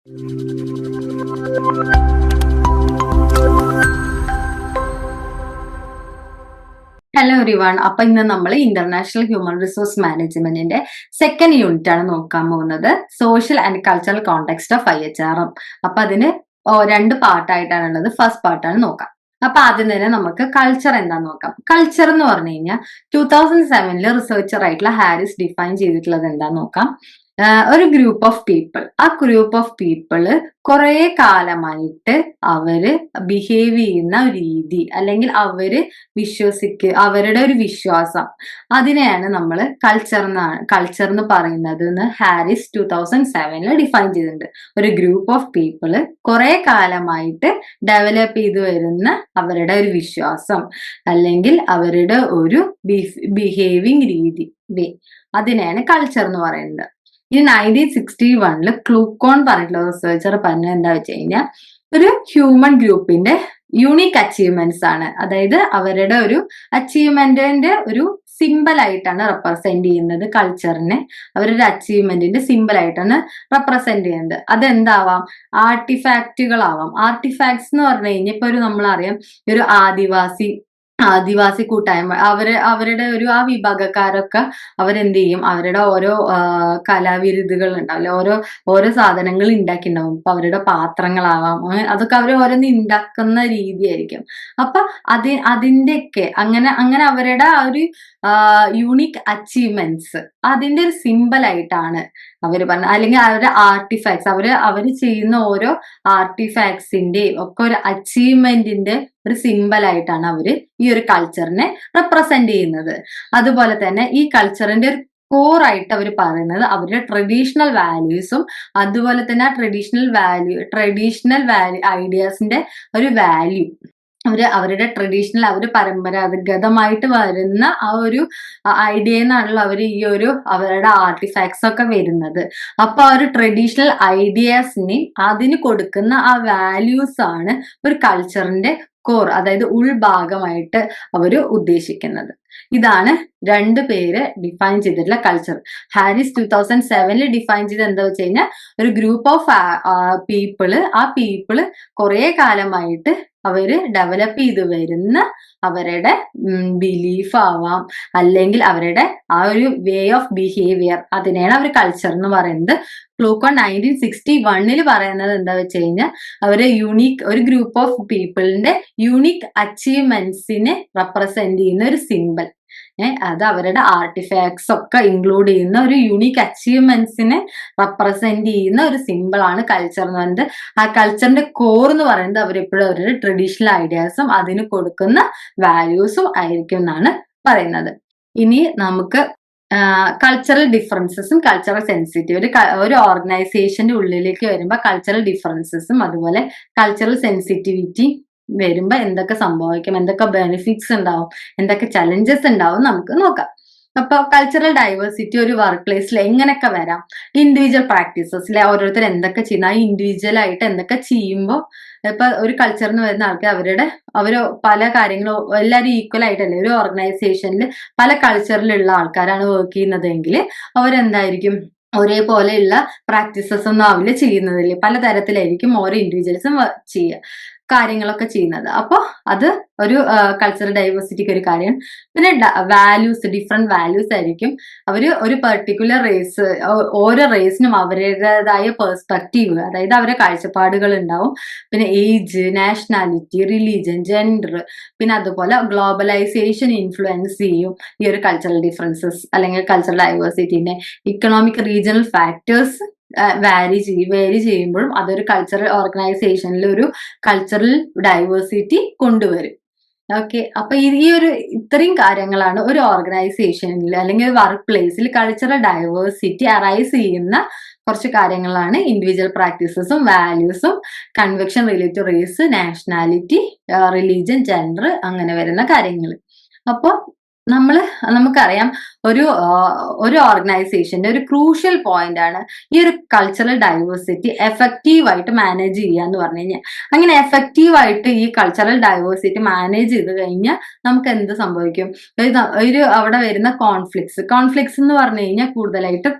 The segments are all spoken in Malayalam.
Hello everyone. അപ്പൊ ഇന്ന് നമ്മൾ ഇന്റർനാഷണൽ ഹ്യൂമൻ റിസോഴ്സ് മാനേജ്മെന്റിന്റെ സെക്കൻഡ് യൂണിറ്റ് ആണ് നോക്കാൻ പോകുന്നത്, social and cultural context of IHRM. അപ്പൊ അതിന് രണ്ട് പാർട്ടായിട്ടാണുള്ളത്. ഫസ്റ്റ് പാർട്ടാണ് നോക്കാം. അപ്പൊ ആദ്യം തന്നെ നമുക്ക് കൾച്ചർ എന്താന്ന് നോക്കാം. കൾച്ചർ എന്ന് പറഞ്ഞു കഴിഞ്ഞാൽ 2007 റിസർച്ചർ ആയിട്ടുള്ള ഹാരിസ് ഡിഫൈൻ ചെയ്തിട്ടുള്ളത് എന്താന്ന് നോക്കാം. ഒരു ഗ്രൂപ്പ് ഓഫ് പീപ്പിൾ, ആ ഗ്രൂപ്പ് ഓഫ് പീപ്പിള് കുറെ കാലമായിട്ട് അവര് ബിഹേവ് ചെയ്യുന്ന രീതി, അല്ലെങ്കിൽ അവരുടെ ഒരു വിശ്വാസം, അതിനെയാണ് നമ്മൾ കൾച്ചർ എന്ന് പറയുന്നത് എന്ന് ഹാരിസ് 2007 ഡിഫൈൻ ചെയ്തിട്ടുണ്ട്. ഒരു ഗ്രൂപ്പ് ഓഫ് പീപ്പിള് കുറെ കാലമായിട്ട് ഡെവലപ്പ് ചെയ്തു വരുന്ന അവരുടെ ഒരു വിശ്വാസം, അല്ലെങ്കിൽ അവരുടെ ഒരു ബിഹേവിങ് രീതി, അതിനെയാണ് കൾച്ചർ എന്ന് പറയുന്നത്. ഈ 1961 ക്ലൂക്കോൺ പറഞ്ഞിട്ടുള്ള റിസർച്ചർ പറഞ്ഞത് എന്താ വെച്ച് കഴിഞ്ഞാൽ, ഒരു ഹ്യൂമൻ ഗ്രൂപ്പിന്റെ യൂണിക് അച്ചീവ്മെന്റ്സ് ആണ്, അതായത് അവരുടെ ഒരു അച്ചീവ്മെന്റിന്റെ ഒരു സിമ്പിൾ ആയിട്ടാണ് റെപ്രസെന്റ് ചെയ്യുന്നത്. കൾച്ചറിനെ അവരുടെ അച്ചീവ്മെന്റിന്റെ സിമ്പിൾ ആയിട്ടാണ് റെപ്രസെന്റ് ചെയ്യുന്നത്. അതെന്താവാം? ആർട്ടിഫാക്റ്റുകളാവാം. ആർട്ടിഫാക്ട്സ് എന്ന് പറഞ്ഞു കഴിഞ്ഞാൽ ഇപ്പൊ നമ്മളറിയാം, ഒരു ആദിവാസി കൂട്ടായ്മ, അവരുടെ ഒരു ആ വിഭാഗക്കാരൊക്കെ അവരെന്ത് ചെയ്യും, അവരുടെ ഓരോ കലാവിരുതുകൾ ഉണ്ടാവില്ല, ഓരോ സാധനങ്ങൾ ഉണ്ടാക്കിണ്ടാവും. ഇപ്പൊ അവരുടെ പാത്രങ്ങളാവാം, അതൊക്കെ അവർ ഓരോന്ന് ഉണ്ടാക്കുന്ന രീതിയായിരിക്കും. അപ്പൊ അതിന്റെയൊക്കെ അങ്ങനെ അവരുടെ ആ ഒരു യൂണിക് അച്ചീവ്മെന്റ്സ് അതിന്റെ ഒരു സിമ്പിൾ ആയിട്ടാണ് അവര് പറഞ്ഞത്. അല്ലെങ്കിൽ അവരുടെ ആർട്ടിഫാക്ട്സ്, അവര് ചെയ്യുന്ന ഓരോ ആർട്ടിഫാക്ട്സിന്റെയും ഒക്കെ ഒരു അച്ചീവ്മെന്റിന്റെ ഒരു സിമ്പിൾ ആയിട്ടാണ് അവര് ഈ ഒരു കൾച്ചറിനെ റെപ്രസെന്റ് ചെയ്യുന്നത്. അതുപോലെ തന്നെ ഈ കൾച്ചറിന്റെ ഒരു കോർ ആയിട്ട് അവർ പറയുന്നത് അവരുടെ ട്രഡീഷണൽ വാല്യൂസും, അതുപോലെ തന്നെ ആ ട്രഡീഷണൽ വാല്യൂ ഐഡിയാസിന്റെ ഒരു വാല്യൂ, അവരുടെ ട്രഡീഷണൽ, പരമ്പരാഗതമായിട്ട് വരുന്ന ആ ഒരു ഐഡിയ എന്നാണല്ലോ അവരുടെ ആർട്ടിഫാക്ട്സ് ഒക്കെ വരുന്നത്. അപ്പൊ ആ ഒരു ട്രഡീഷണൽ ഐഡിയാസിന് അതിന് കൊടുക്കുന്ന ആ വാല്യൂസ് ആണ് ഒരു കൾച്ചറിന്റെ കോർ, അതായത് ഉൾഭാഗമായിട്ട് അവര് ഉദ്ദേശിക്കുന്നത്. ഇതാണ് രണ്ട് പേര് ഡിഫൈൻ ചെയ്തിട്ടുള്ള കൾച്ചർ. ഹാരിസ് 2007 ഡിഫൈൻ ചെയ്ത് എന്താ വെച്ച് കഴിഞ്ഞാൽ, ഒരു ഗ്രൂപ്പ് ഓഫ് ആ പീപ്പിള് കുറെ കാലമായിട്ട് അവര് ഡെവലപ്പ് ചെയ്ത് വരുന്ന അവരുടെ ബിലീഫ് ആവാം, അല്ലെങ്കിൽ അവരുടെ ആ ഒരു വേ ഓഫ് ബിഹേവിയർ, അതിനെയാണ് അവർ കൾച്ചർ എന്ന് പറയുന്നത്. ക്ലൂക്കോൺ 1961 പറയുന്നത് എന്താ വെച്ച് കഴിഞ്ഞാൽ, ഒരു ഗ്രൂപ്പ് ഓഫ് പീപ്പിളിന്റെ യൂണിക് അച്ചീവ്മെന്റ്സിനെ റെപ്രസെന്റ് ചെയ്യുന്ന ഒരു സിമ്പിൾ, അത് അവരുടെ ആർട്ടിഫാക്ട്സ് ഒക്കെ ഇൻക്ലൂഡ് ചെയ്യുന്ന ഒരു യൂണിക് അച്ചീവ്മെന്റ്സിനെ റെപ്രസെന്റ് ചെയ്യുന്ന ഒരു സിമ്പിൾ ആണ് കൾച്ചർ എന്ന് പറയുന്നത്. ആ കൾച്ചറിന്റെ കോർ എന്ന് പറയുന്നത് അവരെപ്പോഴും അവരുടെ ട്രഡീഷണൽ ഐഡിയാസും അതിന് കൊടുക്കുന്ന വാല്യൂസും ആയിരിക്കും എന്നാണ് പറയുന്നത്. ഇനി നമുക്ക് കൾച്ചറൽ ഡിഫറൻസസും കൾച്ചറൽ സെൻസിറ്റിവിറ്റി, ഒരു ഓർഗനൈസേഷന്റെ ഉള്ളിലേക്ക് വരുമ്പോൾ കൾച്ചറൽ ഡിഫറൻസസും അതുപോലെ കൾച്ചറൽ സെൻസിറ്റിവിറ്റി വരുമ്പോ എന്തൊക്കെ സംഭവിക്കും, എന്തൊക്കെ ബെനിഫിറ്റ്സ് ഉണ്ടാവും, എന്തൊക്കെ ചലഞ്ചസ് ഉണ്ടാവും നമുക്ക് നോക്കാം. അപ്പൊ കൾച്ചറൽ ഡൈവേഴ്സിറ്റി ഒരു വർക്ക് പ്ലേസിൽ എങ്ങനെയൊക്കെ വരാം? ഇൻഡിവിജ്വൽ പ്രാക്ടീസസിലെ ഓരോരുത്തർ എന്തൊക്കെ ചെയ്യുന്ന, ആ ഇൻഡിവിജ്വൽ ആയിട്ട് എന്തൊക്കെ ചെയ്യുമ്പോൾ, ഇപ്പൊ ഒരു കൾച്ചറിന് വരുന്ന ആൾക്കാർ അവര് പല കാര്യങ്ങളും എല്ലാവരും ഈക്വൽ ആയിട്ടല്ലേ, ഒരു ഓർഗനൈസേഷനിൽ പല കൾച്ചറിലുള്ള ആൾക്കാരാണ് വർക്ക് ചെയ്യുന്നതെങ്കിൽ അവരെന്തായിരിക്കും, ഒരേപോലെയുള്ള പ്രാക്ടീസസ് ഒന്നും ആവില്ല ചെയ്യുന്നതിൽ, പലതരത്തിലായിരിക്കും ഓരോ ഇൻഡിവിജ്വൽസും കാര്യങ്ങളൊക്കെ ചെയ്യുന്നത്. അപ്പൊ അത് ഒരു കൾച്ചറൽ ഡൈവേഴ്സിറ്റിക്ക് ഒരു കാര്യം. പിന്നെ ഡിഫറെന്റ് വാല്യൂസ് ആയിരിക്കും. ഒരു പെർട്ടിക്കുലർ റേസ്, ഓരോ റേസിനും അവരുടേതായ പെർസ്പെക്റ്റീവ്, അതായത് അവരുടെ കാഴ്ചപ്പാടുകൾ ഉണ്ടാവും. പിന്നെ ഏജ്, നാഷണാലിറ്റി, റിലീജിയൻ, ജെൻഡർ, പിന്നെ അതുപോലെ ഗ്ലോബലൈസേഷൻ ഇൻഫ്ലുവൻസ് ചെയ്യും ഈ ഒരു കൾച്ചറൽ ഡിഫറൻസസ് അല്ലെങ്കിൽ കൾച്ചറൽ ഡൈവേഴ്സിറ്റിനെ. ഇക്കണോമിക് റീജിയണൽ ഫാക്ടേഴ്സ് വേരി ചെയ്യുമ്പോഴും അതൊരു കൾച്ചറൽ ഓർഗനൈസേഷനിൽ ഒരു കൾച്ചറൽ ഡൈവേഴ്സിറ്റി കൊണ്ടുവരും. ഓക്കെ, അപ്പൊ ഇത്രയും കാര്യങ്ങളാണ് ഒരു ഓർഗനൈസേഷനിൽ അല്ലെങ്കിൽ വർക്ക് പ്ലേസിൽ കൾച്ചറൽ ഡൈവേഴ്സിറ്റി അറൈസ് ചെയ്യുന്ന കുറച്ച് കാര്യങ്ങളാണ്. ഇൻഡിവിജ്വൽ പ്രാക്ടീസസും വാല്യൂസും, convention related race, nationality, religion, gender, അങ്ങനെ വരുന്ന കാര്യങ്ങൾ. അപ്പോൾ നമുക്കറിയാം, ഒരു ഓർഗനൈസേഷന്റെ ഒരു ക്രൂഷ്യൽ പോയിന്റ് ആണ് ഈ ഒരു കൾച്ചറൽ ഡൈവേഴ്സിറ്റി എഫക്റ്റീവായിട്ട് മാനേജ് ചെയ്യുക എന്ന് പറഞ്ഞു കഴിഞ്ഞാൽ. അങ്ങനെ എഫക്റ്റീവായിട്ട് ഈ കൾച്ചറൽ ഡൈവേഴ്സിറ്റി മാനേജ് ചെയ്ത് കഴിഞ്ഞാൽ നമുക്ക് എന്ത് സംഭവിക്കും? അവിടെ വരുന്ന കോൺഫ്ലിക്ട്സ് എന്ന് പറഞ്ഞു കഴിഞ്ഞാൽ കൂടുതലായിട്ട്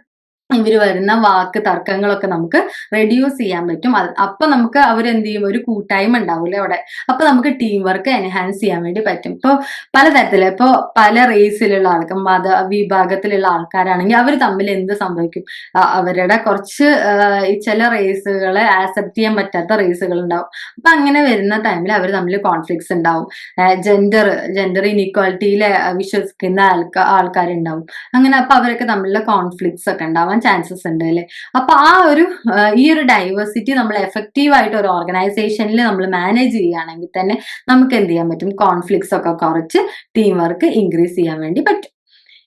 ഇവര് വരുന്ന വാക്ക് തർക്കങ്ങളൊക്കെ നമുക്ക് റെഡ്യൂസ് ചെയ്യാൻ പറ്റും. അപ്പൊ നമുക്ക് അവരെന്ത് ചെയ്യും, ഒരു കൂട്ടായ്മ ഉണ്ടാവൂലേ അവിടെ. അപ്പൊ നമുക്ക് ടീം വർക്ക് എൻഹാൻസ് ചെയ്യാൻ വേണ്ടി പറ്റും. ഇപ്പൊ പലതരത്തില് ഇപ്പൊ പല റേസിലുള്ള ആൾക്കാർ, മത വിഭാഗത്തിലുള്ള ആൾക്കാരാണെങ്കിൽ അവർ തമ്മിൽ എന്ത് സംഭവിക്കും, അവരുടെ കുറച്ച് ഈ ചില റേസുകളെ ആക്സെപ്റ്റ് ചെയ്യാൻ പറ്റാത്ത റേസുകൾ ഉണ്ടാവും. അപ്പൊ അങ്ങനെ വരുന്ന ടൈമിൽ അവർ തമ്മിൽ കോൺഫ്ലിക്ട്സ് ഉണ്ടാവും. ജെൻഡർ ഇനീക്വാലിറ്റിയിൽ വിശ്വസിക്കുന്ന ആൾക്കാരുണ്ടാവും. അങ്ങനെ അപ്പൊ അവരൊക്കെ തമ്മിലുള്ള കോൺഫ്ലിക്ട്സ് ഒക്കെ ഉണ്ടാവാൻ ചാൻസസ് ഉണ്ട് അല്ലെ. അപ്പൊ ഈ ഒരു ഡൈവേഴ്സിറ്റി നമ്മൾ എഫക്റ്റീവ് ആയിട്ട് ഒരു ഓർഗനൈസേഷനിൽ നമ്മൾ മാനേജ് ചെയ്യുകയാണെങ്കിൽ തന്നെ നമുക്ക് എന്ത് ചെയ്യാൻ പറ്റും, കോൺഫ്ലിക്ട്സ് ഒക്കെ കുറച്ച് ടീം വർക്ക് ഇൻക്രീസ് ചെയ്യാൻ വേണ്ടി പറ്റും.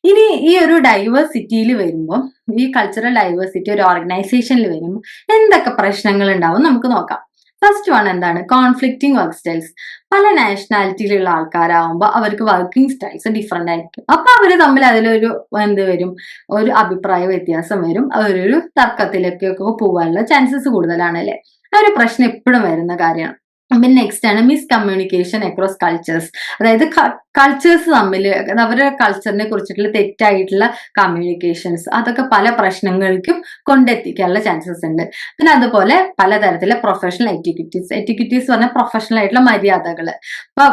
ഇനി ഈ ഒരു ഡൈവേഴ്സിറ്റിയിൽ വരുമ്പോൾ, ഈ കൾച്ചറൽ ഡൈവേഴ്സിറ്റി ഒരു ഓർഗനൈസേഷനിൽ വരുമ്പോൾ എന്തൊക്കെ പ്രശ്നങ്ങൾ ഉണ്ടാവും നമുക്ക് നോക്കാം. ഫസ്റ്റ് വൺ എന്താണ്, കോൺഫ്ലിക്റ്റിംഗ് വർക്ക് സ്റ്റൈൽസ്. പല നാഷണാലിറ്റിയിലുള്ള ആൾക്കാരാവുമ്പോൾ അവർക്ക് വർക്കിംഗ് സ്റ്റൈൽസ് ഡിഫറെന്റ് ആയിരിക്കും. അപ്പൊ അവര് തമ്മിൽ അതിലൊരു വരും, ഒരു അഭിപ്രായ വ്യത്യാസം വരും, അവരൊരു തർക്കത്തിലേക്കൊക്കെ പോകാനുള്ള ചാൻസസ് കൂടുതലാണ് അല്ലെ. ആ ഒരു പ്രശ്നം എപ്പോഴും വരുന്ന കാര്യമാണ്. പിന്നെ നെക്സ്റ്റ് ആണ് മിസ്കമ്മ്യൂണിക്കേഷൻ അക്രോസ് കൾച്ചേഴ്സ്. അതായത് കൾച്ചേഴ്സ് തമ്മിൽ അവരുടെ കൾച്ചറിനെ കുറിച്ചിട്ടുള്ള തെറ്റായിട്ടുള്ള കമ്മ്യൂണിക്കേഷൻസ്, അതൊക്കെ പല പ്രശ്നങ്ങൾക്കും കൊണ്ടെത്തിക്കാനുള്ള ചാൻസസ് ഉണ്ട്. പിന്നെ അതുപോലെ പലതരത്തിലെ പ്രൊഫഷണൽ എറ്റിക്വിറ്റീസ് പറഞ്ഞാൽ പ്രൊഫഷണൽ ആയിട്ടുള്ള മര്യാദകൾ. ഇപ്പൊ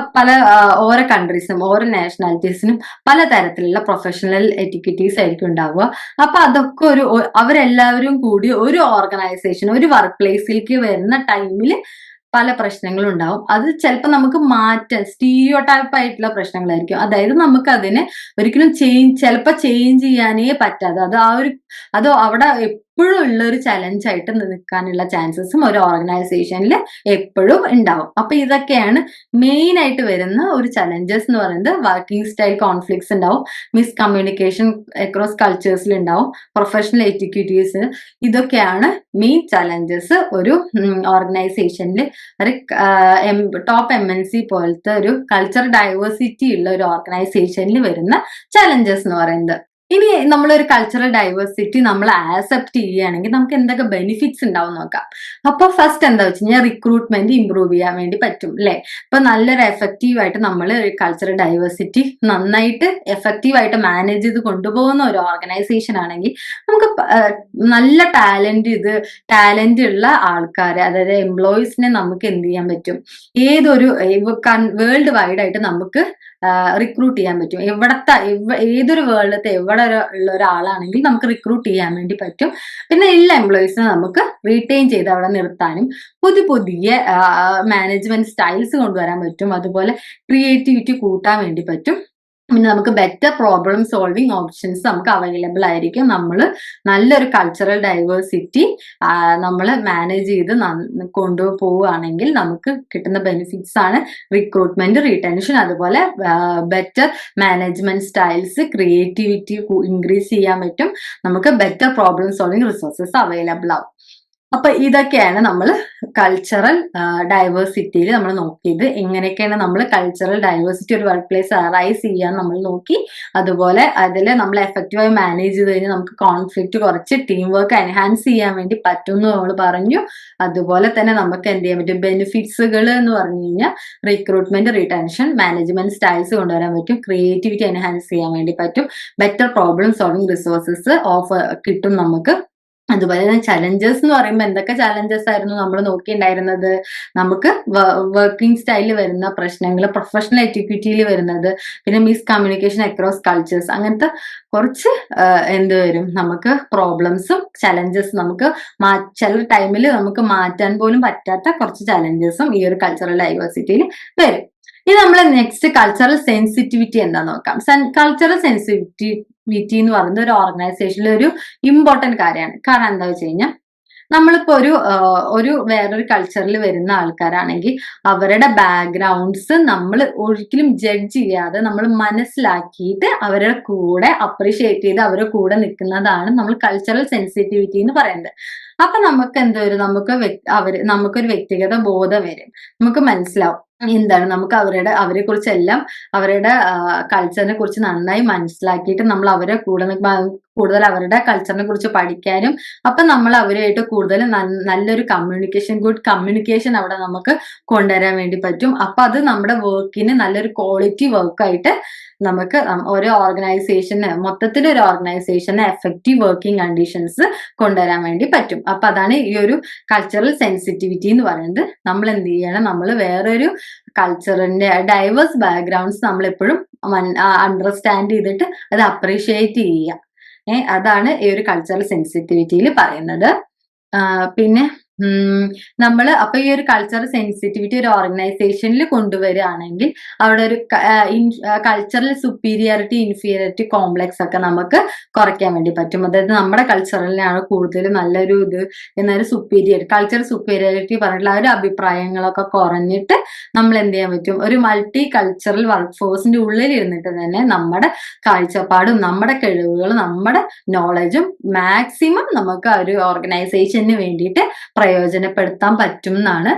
ഓരോ കൺട്രീസിനും ഓരോ നാഷണാലിറ്റീസിനും പലതരത്തിലുള്ള പ്രൊഫഷണൽ എറ്റിക്വിറ്റീസ് ആയിരിക്കും ഉണ്ടാവുക. അപ്പൊ അതൊക്കെ അവരെല്ലാവരും കൂടി ഒരു ഓർഗനൈസേഷൻ, ഒരു വർക്ക് പ്ലേസിലേക്ക് വരുന്ന ടൈമിൽ പല പ്രശ്നങ്ങളും ഉണ്ടാവും. അത് ചിലപ്പോൾ നമുക്ക് മാറ്റാൻ സ്റ്റീരിയോ ടൈപ്പ് ആയിട്ടുള്ള പ്രശ്നങ്ങളായിരിക്കും. അതായത് നമുക്ക് അതിനെ ഒരിക്കലും ചിലപ്പോൾ ചേഞ്ച് ചെയ്യാനേ പറ്റാതെ അത് അവിടെ എപ്പോഴും ഉള്ള ഒരു ചലഞ്ച് ആയിട്ട് നിൽക്കാനുള്ള ചാൻസസും ഒരു ഓർഗനൈസേഷനിൽ എപ്പോഴും ഉണ്ടാവും. അപ്പൊ ഇതൊക്കെയാണ് മെയിൻ ആയിട്ട് വരുന്ന ഒരു ചലഞ്ചസ് എന്ന് പറയുന്നത്. വർക്കിംഗ് സ്റ്റൈൽ കോൺഫ്ലിക്ട്സ് ഉണ്ടാവും, മിസ്കമ്മ്യൂണിക്കേഷൻ അക്രോസ് കൾച്ചേഴ്സിൽ ഉണ്ടാവും, പ്രൊഫഷണൽ എറ്റിക്വിറ്റീസ്. ഇതൊക്കെയാണ് മെയിൻ ചലഞ്ചസ് ഒരു ഓർഗനൈസേഷനിൽ, ഒരു ടോപ്പ് MNC പോലത്തെ ഒരു കൾച്ചർ ഡൈവേഴ്സിറ്റി ഉള്ള ഒരു ഓർഗനൈസേഷനിൽ വരുന്ന ചലഞ്ചസ് എന്ന് പറയുന്നത്. ഇനി നമ്മളൊരു കൾച്ചറൽ ഡൈവേഴ്സിറ്റി നമ്മൾ ആക്സെപ്റ്റ് ചെയ്യുകയാണെങ്കിൽ നമുക്ക് എന്തൊക്കെ ബെനിഫിറ്റ്സ് ഉണ്ടാവും നോക്കാം. അപ്പൊ ഫസ്റ്റ് എന്താ വെച്ച് കഴിഞ്ഞാൽ റിക്രൂട്ട്മെന്റ് ഇംപ്രൂവ് ചെയ്യാൻ വേണ്ടി പറ്റും അല്ലെ. ഇപ്പൊ നല്ലൊരു എഫക്റ്റീവ് ആയിട്ട് നമ്മൾ കൾച്ചറൽ ഡൈവേഴ്സിറ്റി നന്നായിട്ട് എഫക്റ്റീവ് ആയിട്ട് മാനേജ് ചെയ്ത് കൊണ്ടുപോകുന്ന ഒരു ഓർഗനൈസേഷൻ ആണെങ്കിൽ നമുക്ക് നല്ല ടാലന്റ് ഉള്ള ആൾക്കാരെ, അതായത് എംപ്ലോയീസിനെ നമുക്ക് എന്ത് ചെയ്യാൻ പറ്റും, വേൾഡ് വൈഡ് ആയിട്ട് നമുക്ക് റിക്രൂട്ട് ചെയ്യാൻ പറ്റും. ഏതൊരു വേൾഡത്തെ എവിടെ ഉള്ള ഒരാളാണെങ്കിൽ നമുക്ക് റിക്രൂട്ട് ചെയ്യാൻ വേണ്ടി പറ്റും. പിന്നെ എല്ലാ എംപ്ലോയീസിനെ നമുക്ക് റീറ്റെയിൻ ചെയ്ത് അവിടെ നിർത്താനും പുതിയ മാനേജ്മെന്റ് സ്റ്റൈൽസ് കൊണ്ടുവരാൻ പറ്റും. അതുപോലെ ക്രിയേറ്റിവിറ്റി കൂട്ടാൻ വേണ്ടി പറ്റും. പിന്നെ നമുക്ക് ബെറ്റർ പ്രോബ്ലം സോൾവിങ് ഓപ്ഷൻസ് നമുക്ക് അവൈലബിൾ ആയിരിക്കും. നമ്മൾ നല്ലൊരു കൾച്ചറൽ ഡൈവേഴ്സിറ്റി നമ്മൾ മാനേജ് ചെയ്ത് കൊണ്ടുപോവുകയാണെങ്കിൽ നമുക്ക് കിട്ടുന്ന ബെനിഫിറ്റ്സ് ആണ് റിക്രൂട്ട്മെന്റ്, റീടെൻഷൻ, അതുപോലെ better management styles, creativity increase ചെയ്യാൻ പറ്റും. നമുക്ക് better problem solving resources available ആവും. അപ്പൊ ഇതൊക്കെയാണ് നമ്മൾ കൾച്ചറൽ ഡൈവേഴ്സിറ്റിയിൽ നമ്മൾ നോക്കിയത്. എങ്ങനെയൊക്കെയാണ് നമ്മൾ കൾച്ചറൽ ഡൈവേഴ്സിറ്റി ഒരു വർക്ക് പ്ലേസ് അറൈസ് ചെയ്യാൻ നമ്മൾ നോക്കി. അതുപോലെ അതിൽ നമ്മൾ എഫക്റ്റീവായി മാനേജ് ചെയ്ത് കഴിഞ്ഞാൽ നമുക്ക് കോൺഫ്ലിക്റ്റ് കുറച്ച് ടീം വർക്ക് എൻഹാൻസ് ചെയ്യാൻ വേണ്ടി പറ്റും എന്ന് നമ്മൾ പറഞ്ഞു. അതുപോലെ തന്നെ നമുക്ക് എന്ത് ചെയ്യാൻ പറ്റും, ബെനിഫിറ്റ്സുകൾ എന്ന് പറഞ്ഞു കഴിഞ്ഞാൽ റിക്രൂട്ട്മെന്റ്, റിട്ടൻഷൻ, മാനേജ്മെന്റ് സ്റ്റൈൽസ് കൊണ്ടുവരാൻ പറ്റും, ക്രിയേറ്റിവിറ്റി എൻഹാൻസ് ചെയ്യാൻ വേണ്ടി പറ്റും, ബെറ്റർ പ്രോബ്ലം സോൾവിങ് റിസോഴ്സസ് കിട്ടും നമുക്ക്. അതുപോലെ തന്നെ ചലഞ്ചസ് എന്ന് പറയുമ്പോൾ എന്തൊക്കെ ചലഞ്ചസ് ആയിരുന്നു നമ്മൾ നോക്കിയിട്ടുണ്ടായിരുന്നത്, നമുക്ക് വർക്കിംഗ് സ്റ്റൈലിൽ വരുന്ന പ്രശ്നങ്ങൾ, പ്രൊഫഷണൽ എറ്റിക്വിറ്റിയിൽ വരുന്നത്, പിന്നെ മിസ്കമ്മ്യൂണിക്കേഷൻ അക്രോസ് കൾച്ചേഴ്സ്, അങ്ങനത്തെ കുറച്ച് വരും നമുക്ക് പ്രോബ്ലംസും ചലഞ്ചസ്, നമുക്ക് ചില ടൈമിൽ നമുക്ക് മാറ്റാൻ പോലും പറ്റാത്ത കുറച്ച് ചലഞ്ചസും ഈ ഒരു കൾച്ചറൽ ഡൈവേഴ്സിറ്റിയിൽ വരും. ഇനി നമ്മൾ നെക്സ്റ്റ് കൾച്ചറൽ സെൻസിറ്റിവിറ്റി എന്താ നോക്കാം. കൾച്ചറൽ സെൻസിറ്റിവിറ്റി എന്ന് പറയുന്നത് ഒരു ഓർഗനൈസേഷനിൽ ഒരു ഇമ്പോർട്ടന്റ് കാര്യമാണ്. കാരണം എന്താ വെച്ച് കഴിഞ്ഞാൽ നമ്മളിപ്പോ ഒരു വേറൊരു കൾച്ചറിൽ വരുന്ന ആൾക്കാരാണെങ്കിൽ അവരുടെ ബാക്ക്ഗ്രൗണ്ട്സ് നമ്മൾ ഒരിക്കലും ജഡ്ജ് ചെയ്യാതെ നമ്മൾ മനസ്സിലാക്കിയിട്ട് അവരുടെ കൂടെ അപ്രീഷിയേറ്റ് ചെയ്ത് അവരുടെ കൂടെ നിൽക്കുന്നതാണ് നമ്മൾ കൾച്ചറൽ സെൻസിറ്റിവിറ്റി എന്ന് പറയുന്നത്. അപ്പൊ നമുക്ക് വരും, നമുക്കൊരു വ്യക്തിഗത ബോധം വരും, നമുക്ക് മനസ്സിലാവും എന്താണ് നമുക്ക് അവരെ കുറിച്ചെല്ലാം, അവരുടെ കൾച്ചറിനെ കുറിച്ച് നന്നായി മനസ്സിലാക്കിയിട്ട് നമ്മൾ അവരെ കൂടുതൽ അവരുടെ കൾച്ചറിനെ കുറിച്ച് പഠിക്കാനും, അപ്പൊ നമ്മൾ അവരുമായിട്ട് കൂടുതൽ നല്ലൊരു ഗുഡ് കമ്മ്യൂണിക്കേഷൻ അവിടെ നമുക്ക് കൊണ്ടുവരാൻ വേണ്ടി പറ്റും. അപ്പൊ അത് നമ്മുടെ വർക്കിന് നല്ലൊരു ക്വാളിറ്റി വർക്കായിട്ട് നമുക്ക് ഒരു ഓർഗനൈസേഷന് മൊത്തത്തിൽ ഒരു ഓർഗനൈസേഷന് എഫക്റ്റീവ് വർക്കിംഗ് കണ്ടീഷൻസ് കൊണ്ടുവരാൻ വേണ്ടി പറ്റും. അപ്പൊ അതാണ് ഈ ഒരു കൾച്ചറൽ സെൻസിറ്റിവിറ്റി എന്ന് പറയുന്നത്. നമ്മൾ എന്ത് ചെയ്യണം, നമ്മൾ വേറൊരു കൾച്ചറിന്റെ ഡൈവേഴ്സ് ബാക്ക്ഗ്രൗണ്ട്സ് നമ്മൾ എപ്പോഴും അണ്ടർസ്റ്റാൻഡ് ചെയ്തിട്ട് അത് അപ്രീഷിയേറ്റ് ചെയ്യുക. അതാണ് ഈ ഒരു കൾച്ചറൽ സെൻസിറ്റിവിറ്റിയിൽ പറയുന്നത്. പിന്നെ നമ്മള് അപ്പൊ ഈ ഒരു കൾച്ചറൽ സെൻസിറ്റിവിറ്റി ഒരു ഓർഗനൈസേഷനിൽ കൊണ്ടുവരികയാണെങ്കിൽ അവിടെ ഒരു കൾച്ചറൽ സുപ്പീരിയോറിറ്റി ഇൻഫീരിയോറിറ്റി കോംപ്ലക്സ് ഒക്കെ നമുക്ക് കുറയ്ക്കാൻ വേണ്ടി പറ്റും. അതായത് നമ്മുടെ കൾച്ചറലിനാണ് കൂടുതൽ നല്ലൊരു ഇത് എന്നൊരു കൾച്ചറൽ സുപ്പീരിയോറിറ്റി പറഞ്ഞിട്ടുള്ള ആ ഒരു അഭിപ്രായങ്ങളൊക്കെ കുറഞ്ഞിട്ട് നമ്മൾ എന്ത് ചെയ്യാൻ പറ്റും, ഒരു മൾട്ടി കൾച്ചറൽ വർക്ക് ഫോഴ്സിന്റെ ഉള്ളിൽ ഇരുന്നിട്ട് തന്നെ നമ്മുടെ കാഴ്ചപ്പാടും നമ്മുടെ കഴിവുകളും നമ്മുടെ നോളജും മാക്സിമം നമുക്ക് ആ ഒരു ഓർഗനൈസേഷന് വേണ്ടിയിട്ട് പ്രയോജനപ്പെടുത്താൻ പറ്റും എന്നാണ്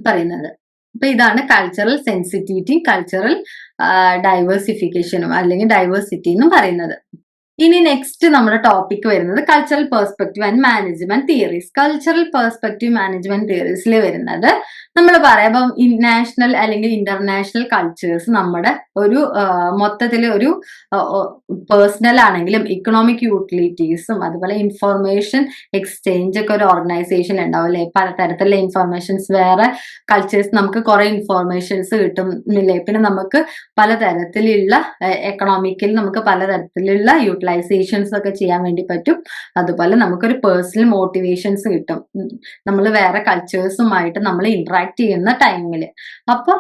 പറയുന്നത്. അപ്പൊ ഇതാണ് കൾച്ചറൽ സെൻസിറ്റിവിറ്റി, കൾച്ചറൽ ഡൈവേഴ്സിഫിക്കേഷനും അല്ലെങ്കിൽ ഡൈവേഴ്സിറ്റി എന്നും പറയുന്നത്. ഇനി നെക്സ്റ്റ് നമ്മുടെ ടോപ്പിക് വരുന്നത് cultural perspective and management theories. Cultural perspective management തിയറീസിൽ വരുന്നത് നമ്മൾ പറയുമ്പോൾ നാഷണൽ അല്ലെങ്കിൽ ഇന്റർനാഷണൽ കൾച്ചേഴ്സ് നമ്മുടെ ഒരു മൊത്തത്തിൽ ഒരു പേഴ്സണൽ ആണെങ്കിലും ഇക്കണോമിക് യൂട്ടിലിറ്റീസും അതുപോലെ ഇൻഫർമേഷൻ എക്സ്ചേഞ്ച് ഒക്കെ ഒരു ഓർഗനൈസേഷൻ ഉണ്ടാവും അല്ലെ. പലതരത്തിലുള്ള ഇൻഫർമേഷൻസ്, വേറെ കൾച്ചേഴ്സ് നമുക്ക് കുറെ ഇൻഫർമേഷൻസ് കിട്ടുന്നില്ലേ. പിന്നെ നമുക്ക് പലതരത്തിലുള്ള എക്കണോമിക്കൽ നമുക്ക് പലതരത്തിലുള്ള യൂട്ടിലൈസേഷൻസ് ഒക്കെ ചെയ്യാൻ വേണ്ടി പറ്റും. അതുപോലെ നമുക്കൊരു പേഴ്സണൽ മോട്ടിവേഷൻസ് കിട്ടും നമ്മൾ വേറെ കൾച്ചേഴ്സുമായിട്ട് നമ്മൾ ഇന്ററാക്ട് ചെയ്യുന്ന ടൈമിൽ. അപ്പൊ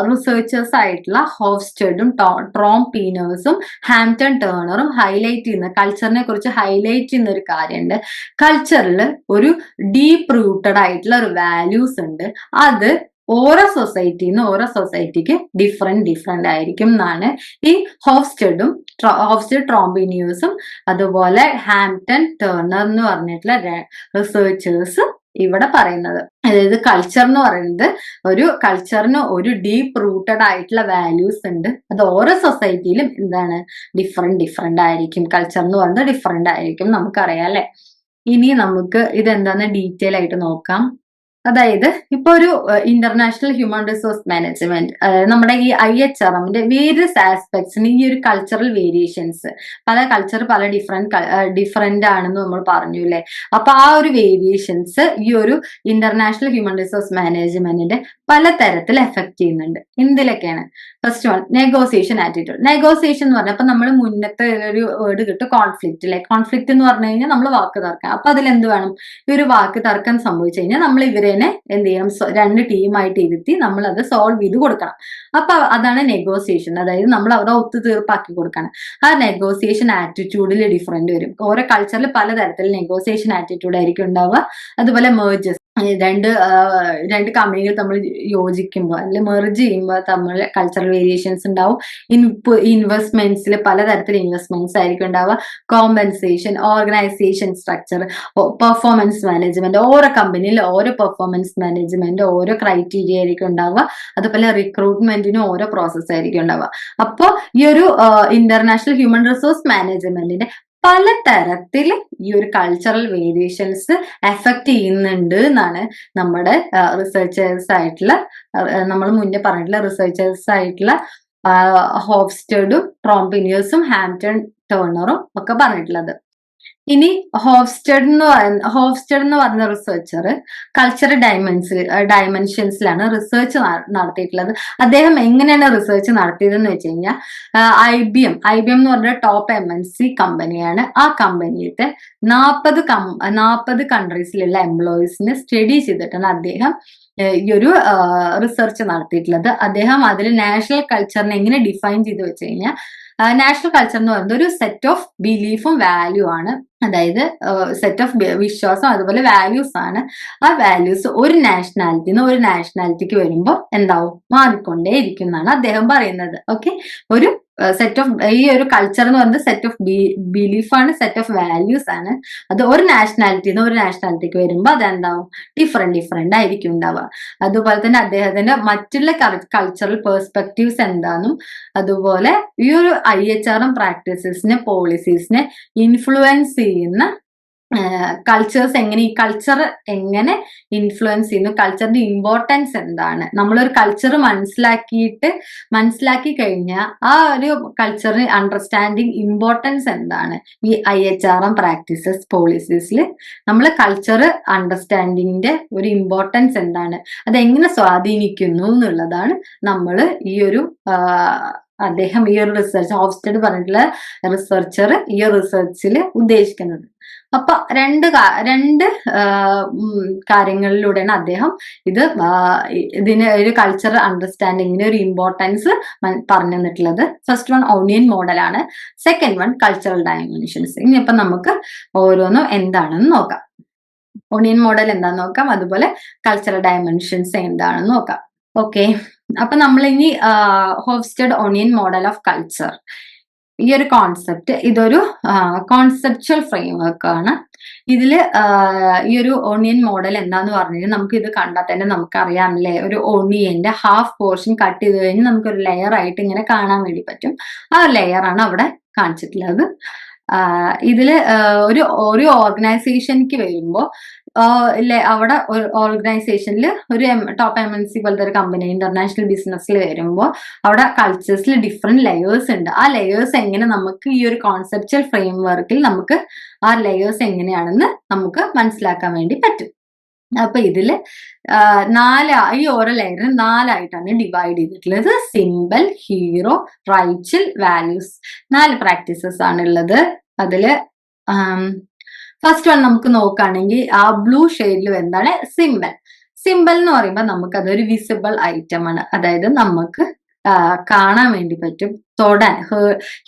റിസർച്ചേഴ്സ് ആയിട്ടുള്ള ഹോഫ്സ്റ്റഡും ട്രോം പീനേഴ്സും ഹാംപ്റ്റൺ ടേണറും ഹൈലൈറ്റ് ചെയ്യുന്ന കൾച്ചറിനെ കുറിച്ച് ഹൈലൈറ്റ് ചെയ്യുന്ന ഒരു കാര്യമുണ്ട്. കൾച്ചറിൽ ഒരു ഡീപ്പ് റൂട്ടഡ് ആയിട്ടുള്ള ഒരു വാല്യൂസ് ഉണ്ട്. അത് ഓരോ സൊസൈറ്റിക്ക് ഡിഫറെന്റ് ആയിരിക്കും എന്നാണ് ഈ ഹോഫ്സ്റ്റഡ് ട്രോംബിനിയൂസും അതുപോലെ ഹാംപ്റ്റൺ ടേണർ എന്ന് പറഞ്ഞിട്ടുള്ള റിസർച്ചേഴ്സ് ഇവിടെ പറയുന്നത്. അതായത് കൾച്ചർ എന്ന് പറയുന്നത് കൾച്ചറിന് ഒരു ഡീപ്പ് റൂട്ടഡ് ആയിട്ടുള്ള വാല്യൂസ് ഉണ്ട്. അത് ഓരോ സൊസൈറ്റിയിലും എന്താണ് ഡിഫറെന്റ് ആയിരിക്കും. കൾച്ചർ എന്ന് പറയുന്നത് ഡിഫറെന്റ് ആയിരിക്കും, നമുക്കറിയാം അല്ലെ. ഇനി നമുക്ക് ഇതെന്താന്ന് ഡീറ്റെയിൽ ആയിട്ട് നോക്കാം. അതായത് ഇപ്പൊ ഒരു ഇന്റർനാഷണൽ ഹ്യൂമൻ റിസോഴ്സ് മാനേജ്മെന്റ്, നമ്മുടെ ഈ IHRMന്റെ വേരിയസ് ആസ്പെക്ട്സിന് ഈ ഒരു കൾച്ചറൽ വേരിയേഷൻസ്, പല കൾച്ചർ പല ഡിഫറെന്റ് ആണെന്ന് നമ്മൾ പറഞ്ഞു അല്ലെ. അപ്പൊ ആ ഒരു വേരിയേഷൻസ് ഈ ഒരു ഇന്റർനാഷണൽ ഹ്യൂമൻ റിസോഴ്സ് മാനേജ്മെന്റിന്റെ പല തരത്തിൽ എഫക്ട് ചെയ്യുന്നുണ്ട്. എന്തിലൊക്കെയാണ്? First one, negotiation attitude. Negotiation എന്ന് പറഞ്ഞാൽ അപ്പൊ നമ്മൾ മുന്നത്തെ ഒരു വേർഡ് കിട്ടും കോൺഫ്ലിക്റ്റ് അല്ലെ. കോൺഫ്ലിക്റ്റ് എന്ന് പറഞ്ഞു കഴിഞ്ഞാൽ നമ്മൾ വാക്ക് തർക്കം. അപ്പൊ അതിൽ എന്ത് വേണം? ഈ ഒരു വാക്ക് തർക്കം സംഭവിച്ചു കഴിഞ്ഞാൽ നമ്മൾ ഇവരെ എന്ത് ചെയ്യണം, രണ്ട് ടീമായിട്ട് ഇരുത്തി നമ്മൾ അത് സോൾവ് ചെയ്ത് കൊടുക്കണം. അപ്പൊ അതാണ് നെഗോസിയേഷൻ. അതായത് നമ്മൾ അവിടെ ഒത്തുതീർപ്പാക്കി കൊടുക്കണം. ആ നെഗോസിയേഷൻ ആറ്റിറ്റ്യൂഡിൽ ഡിഫറെന്റ് വരും. ഓരോ കൾച്ചറിൽ പലതരത്തിൽ നെഗോസിയേഷൻ ആറ്റിറ്റ്യൂഡ് ആയിരിക്കും ഉണ്ടാവുക. അതുപോലെ മേർജസ്, രണ്ട് കമ്പനികൾ തമ്മിൽ യോജിക്കുമ്പോൾ അല്ലെങ്കിൽ മെർജ് ചെയ്യുമ്പോൾ തമ്മിൽ കൾച്ചറൽ വേരിയേഷൻസ് ഉണ്ടാവും. ഇൻവെസ്റ്റ്മെന്റ്സിൽ പലതരത്തിൽ ഇൻവെസ്റ്റ്മെന്റ്സ് ആയിരിക്കും ഉണ്ടാവുക. Compensation, organisation structure, performance management, ഓരോ കമ്പനിയിൽ ഓരോ പെർഫോമൻസ് മാനേജ്മെന്റ് ഓരോ ക്രൈറ്റീരിയ ആയിരിക്കും ഉണ്ടാവുക. അതുപോലെ റിക്രൂട്ട്മെന്റിനും ഓരോ പ്രോസസ് ആയിരിക്കും ഉണ്ടാവുക. അപ്പോൾ ഈ ഒരു ഇന്റർനാഷണൽ ഹ്യൂമൻ റിസോഴ്സ് മാനേജ്മെന്റിന്റെ പലതരത്തിൽ ഈ ഒരു കൾച്ചറൽ വേരിയേഷൻസ് എഫക്ട് ചെയ്യുന്നുണ്ട് എന്നാണ് നമ്മുടെ റിസർച്ചേഴ്സ് ആയിട്ടുള്ള നമ്മൾ മുന്നേ പറഞ്ഞിട്ടുള്ള റിസർച്ചേഴ്സ് ആയിട്ടുള്ള ഹോഫ്സ്റ്റഡും ട്രോംബിനിയേഴ്സും ഹാംപ്റ്റൺ ടേണറും ഒക്കെ പറഞ്ഞിട്ടുള്ളത്. ഇനി ഹോഫ്സ്റ്റഡ് എന്ന് പറഞ്ഞ റിസർച്ചർ കൾച്ചറൽ ഡയമെൻഷൻസിലാണ് റിസർച്ച് നടത്തിയിട്ടുള്ളത്. അദ്ദേഹം എങ്ങനെയാണ് റിസർച്ച് നടത്തിയതെന്ന് വെച്ച് കഴിഞ്ഞാൽ IBM എന്ന് പറഞ്ഞ ടോപ്പ് MNC കമ്പനിയാണ്. ആ കമ്പനിയിലത്തെ 40 കൺട്രീസിലുള്ള എംപ്ലോയീസിനെ സ്റ്റഡി ചെയ്തിട്ടാണ് അദ്ദേഹം ഈ ഒരു റിസർച്ച് നടത്തിയിട്ടുള്ളത്. അദ്ദേഹം അതിൽ നാഷണൽ കൾച്ചറിനെ എങ്ങനെ ഡിഫൈൻ ചെയ്ത് വെച്ച് കഴിഞ്ഞാൽ നാഷണൽ കൾച്ചർ എന്ന് പറയുന്നത് ഒരു സെറ്റ് ഓഫ് ബിലീഫും വാല്യൂ ആണ്. അതായത് സെറ്റ് ഓഫ് വിശ്വാസം അതുപോലെ വാല്യൂസ് ആണ്. ആ വാല്യൂസ് ഒരു നാഷണാലിറ്റിന്ന് ഒരു നാഷണാലിറ്റിക്ക് വരുമ്പോൾ എന്താവും, മാറിക്കൊണ്ടേ ഇരിക്കും എന്നാണ് അദ്ദേഹം പറയുന്നത്. ഓക്കെ, ഒരു സെറ്റ് ഓഫ് ഈ ഒരു കൾച്ചർ എന്ന് പറയുന്നത് സെറ്റ് ഓഫ് ബിലീഫാണ്, സെറ്റ് ഓഫ് വാല്യൂസ് ആണ്. അത് ഒരു നാഷണാലിറ്റിന്ന് ഒരു നാഷണാലിറ്റിക്ക് വരുമ്പോൾ അതെന്താവും, ഡിഫറെന്റ് ആയിരിക്കും ഉണ്ടാവുക. അതുപോലെ തന്നെ അദ്ദേഹത്തിന്റെ മറ്റുള്ള കൾച്ചറൽ പെർസ്പെക്റ്റീവ്സ് എന്താണെന്നും അതുപോലെ ഈ ഒരു IHRM പ്രാക്ടീസസിനെ പോളിസീസിനെ ഇൻഫ്ലുവൻസ് ചെയ്യുന്ന കൾച്ചേഴ്സ് എങ്ങനെ, ഈ കൾച്ചർ എങ്ങനെ ഇൻഫ്ലുവൻസ് ചെയ്യുന്നു, കൾച്ചറിന്റെ ഇമ്പോർട്ടൻസ് എന്താണ്, നമ്മളൊരു കൾച്ചർ മനസ്സിലാക്കി കഴിഞ്ഞാൽ ആ ഒരു കൾച്ചറിന് അണ്ടർസ്റ്റാൻഡിങ് ഇമ്പോർട്ടൻസ് എന്താണ്, ഈ IHRM പ്രാക്ടീസസ് പോളിസീസിൽ നമ്മൾ കൾച്ചർ അണ്ടർസ്റ്റാൻഡിങ്ങിന്റെ ഒരു ഇമ്പോർട്ടൻസ് എന്താണ്, അതെങ്ങനെ സ്വാധീനിക്കുന്നു എന്നുള്ളതാണ് നമ്മൾ ഈ ഒരു അദ്ദേഹം ഈ ഒരു റിസർച്ച്, ഹോഫ്സ്റ്റഡ് പറഞ്ഞിട്ടുള്ള റിസർച്ചർ ഈ ഒരു റിസർച്ചിൽ ഉദ്ദേശിക്കുന്നത്. അപ്പൊ രണ്ട് കാര്യങ്ങളിലൂടെയാണ് അദ്ദേഹം ഇതിന് ഒരു കൾച്ചറൽ അണ്ടർസ്റ്റാൻഡിങ്ങിന് ഒരു ഇമ്പോർട്ടൻസ് പറഞ്ഞു തന്നിട്ടുള്ളത്. ഫസ്റ്റ് വൺ ഓണിയൻ മോഡലാണ്, സെക്കൻഡ് വൺ കൾച്ചറൽ ഡയമെൻഷൻസ്. ഇനിയിപ്പൊ നമുക്ക് ഓരോന്നും എന്താണെന്ന് നോക്കാം. ഓണിയൻ മോഡൽ എന്താന്ന് നോക്കാം, അതുപോലെ കൾച്ചറൽ ഡയമെൻഷൻസ് എന്താണെന്ന് നോക്കാം. ഓക്കെ, അപ്പൊ നമ്മൾ ഇനി ഹോഫ്സ്റ്റഡ് ഓണിയൻ മോഡൽ ഓഫ് കൾച്ചർ, ഈ ഒരു കോൺസെപ്റ്റ്, ഇതൊരു കോൺസെപ്ച്വൽ ഫ്രെയിംവർക്ക് ആണ്. ഇതില് ഈ ഒരു ഓണിയൻ മോഡൽ എന്താന്ന് പറഞ്ഞാൽ നമുക്ക് ഇത് കണ്ടാൽ തന്നെ നമുക്ക് അറിയാമല്ലേ, ഒരു ഓണിയന്റെ ഹാഫ് പോർഷൻ കട്ട് ചെയ്ത് കഴിഞ്ഞാൽ നമുക്ക് ഒരു ലെയർ ആയിട്ട് ഇങ്ങനെ കാണാൻ വേണ്ടി പറ്റും. ആ ലെയർ ആണ് അവിടെ കാണിച്ചിട്ടുള്ളത്. ഇതില് ഒരു ഓർഗനൈസേഷനിക്ക് വരുമ്പോൾ അവിടെ ഓർഗനൈസേഷനിൽ ഒരു ടോപ്പ് MNC പോലത്തെ ഒരു കമ്പനി ഇന്റർനാഷണൽ ബിസിനസ്സിൽ വരുമ്പോൾ അവിടെ കൾച്ചേഴ്സിൽ ഡിഫറെന്റ് ലെയേഴ്സ് ഉണ്ട്. ആ ലെയേഴ്സ് എങ്ങനെ നമുക്ക് ഈ ഒരു കോൺസെപ്ച്വൽ ഫ്രെയിംവർക്കിൽ നമുക്ക് ആ ലെയേഴ്സ് എങ്ങനെയാണെന്ന് നമുക്ക് മനസ്സിലാക്കാൻ വേണ്ടി പറ്റും. അപ്പൊ ഇതില് ഈ ഓരോ ലെയറിന് 4 ആയിട്ടാണ് ഡിവൈഡ് ചെയ്തിട്ടുള്ളത്. Simple, hero, Rachel, values. 4 practices ആണുള്ളത്. അതില് ഫസ്റ്റ് വൺ നമുക്ക് നോക്കുകയാണെങ്കിൽ ആ ബ്ലൂ ഷെയ്ഡിൽ എന്താണ് സിമ്പിൾ. സിമ്പിൾ എന്ന് പറയുമ്പോൾ നമുക്ക് അതൊരു വിസിബിൾ ഐറ്റം ആണ്. അതായത് നമുക്ക് കാണാൻ വേണ്ടി പറ്റും, തൊടാൻ,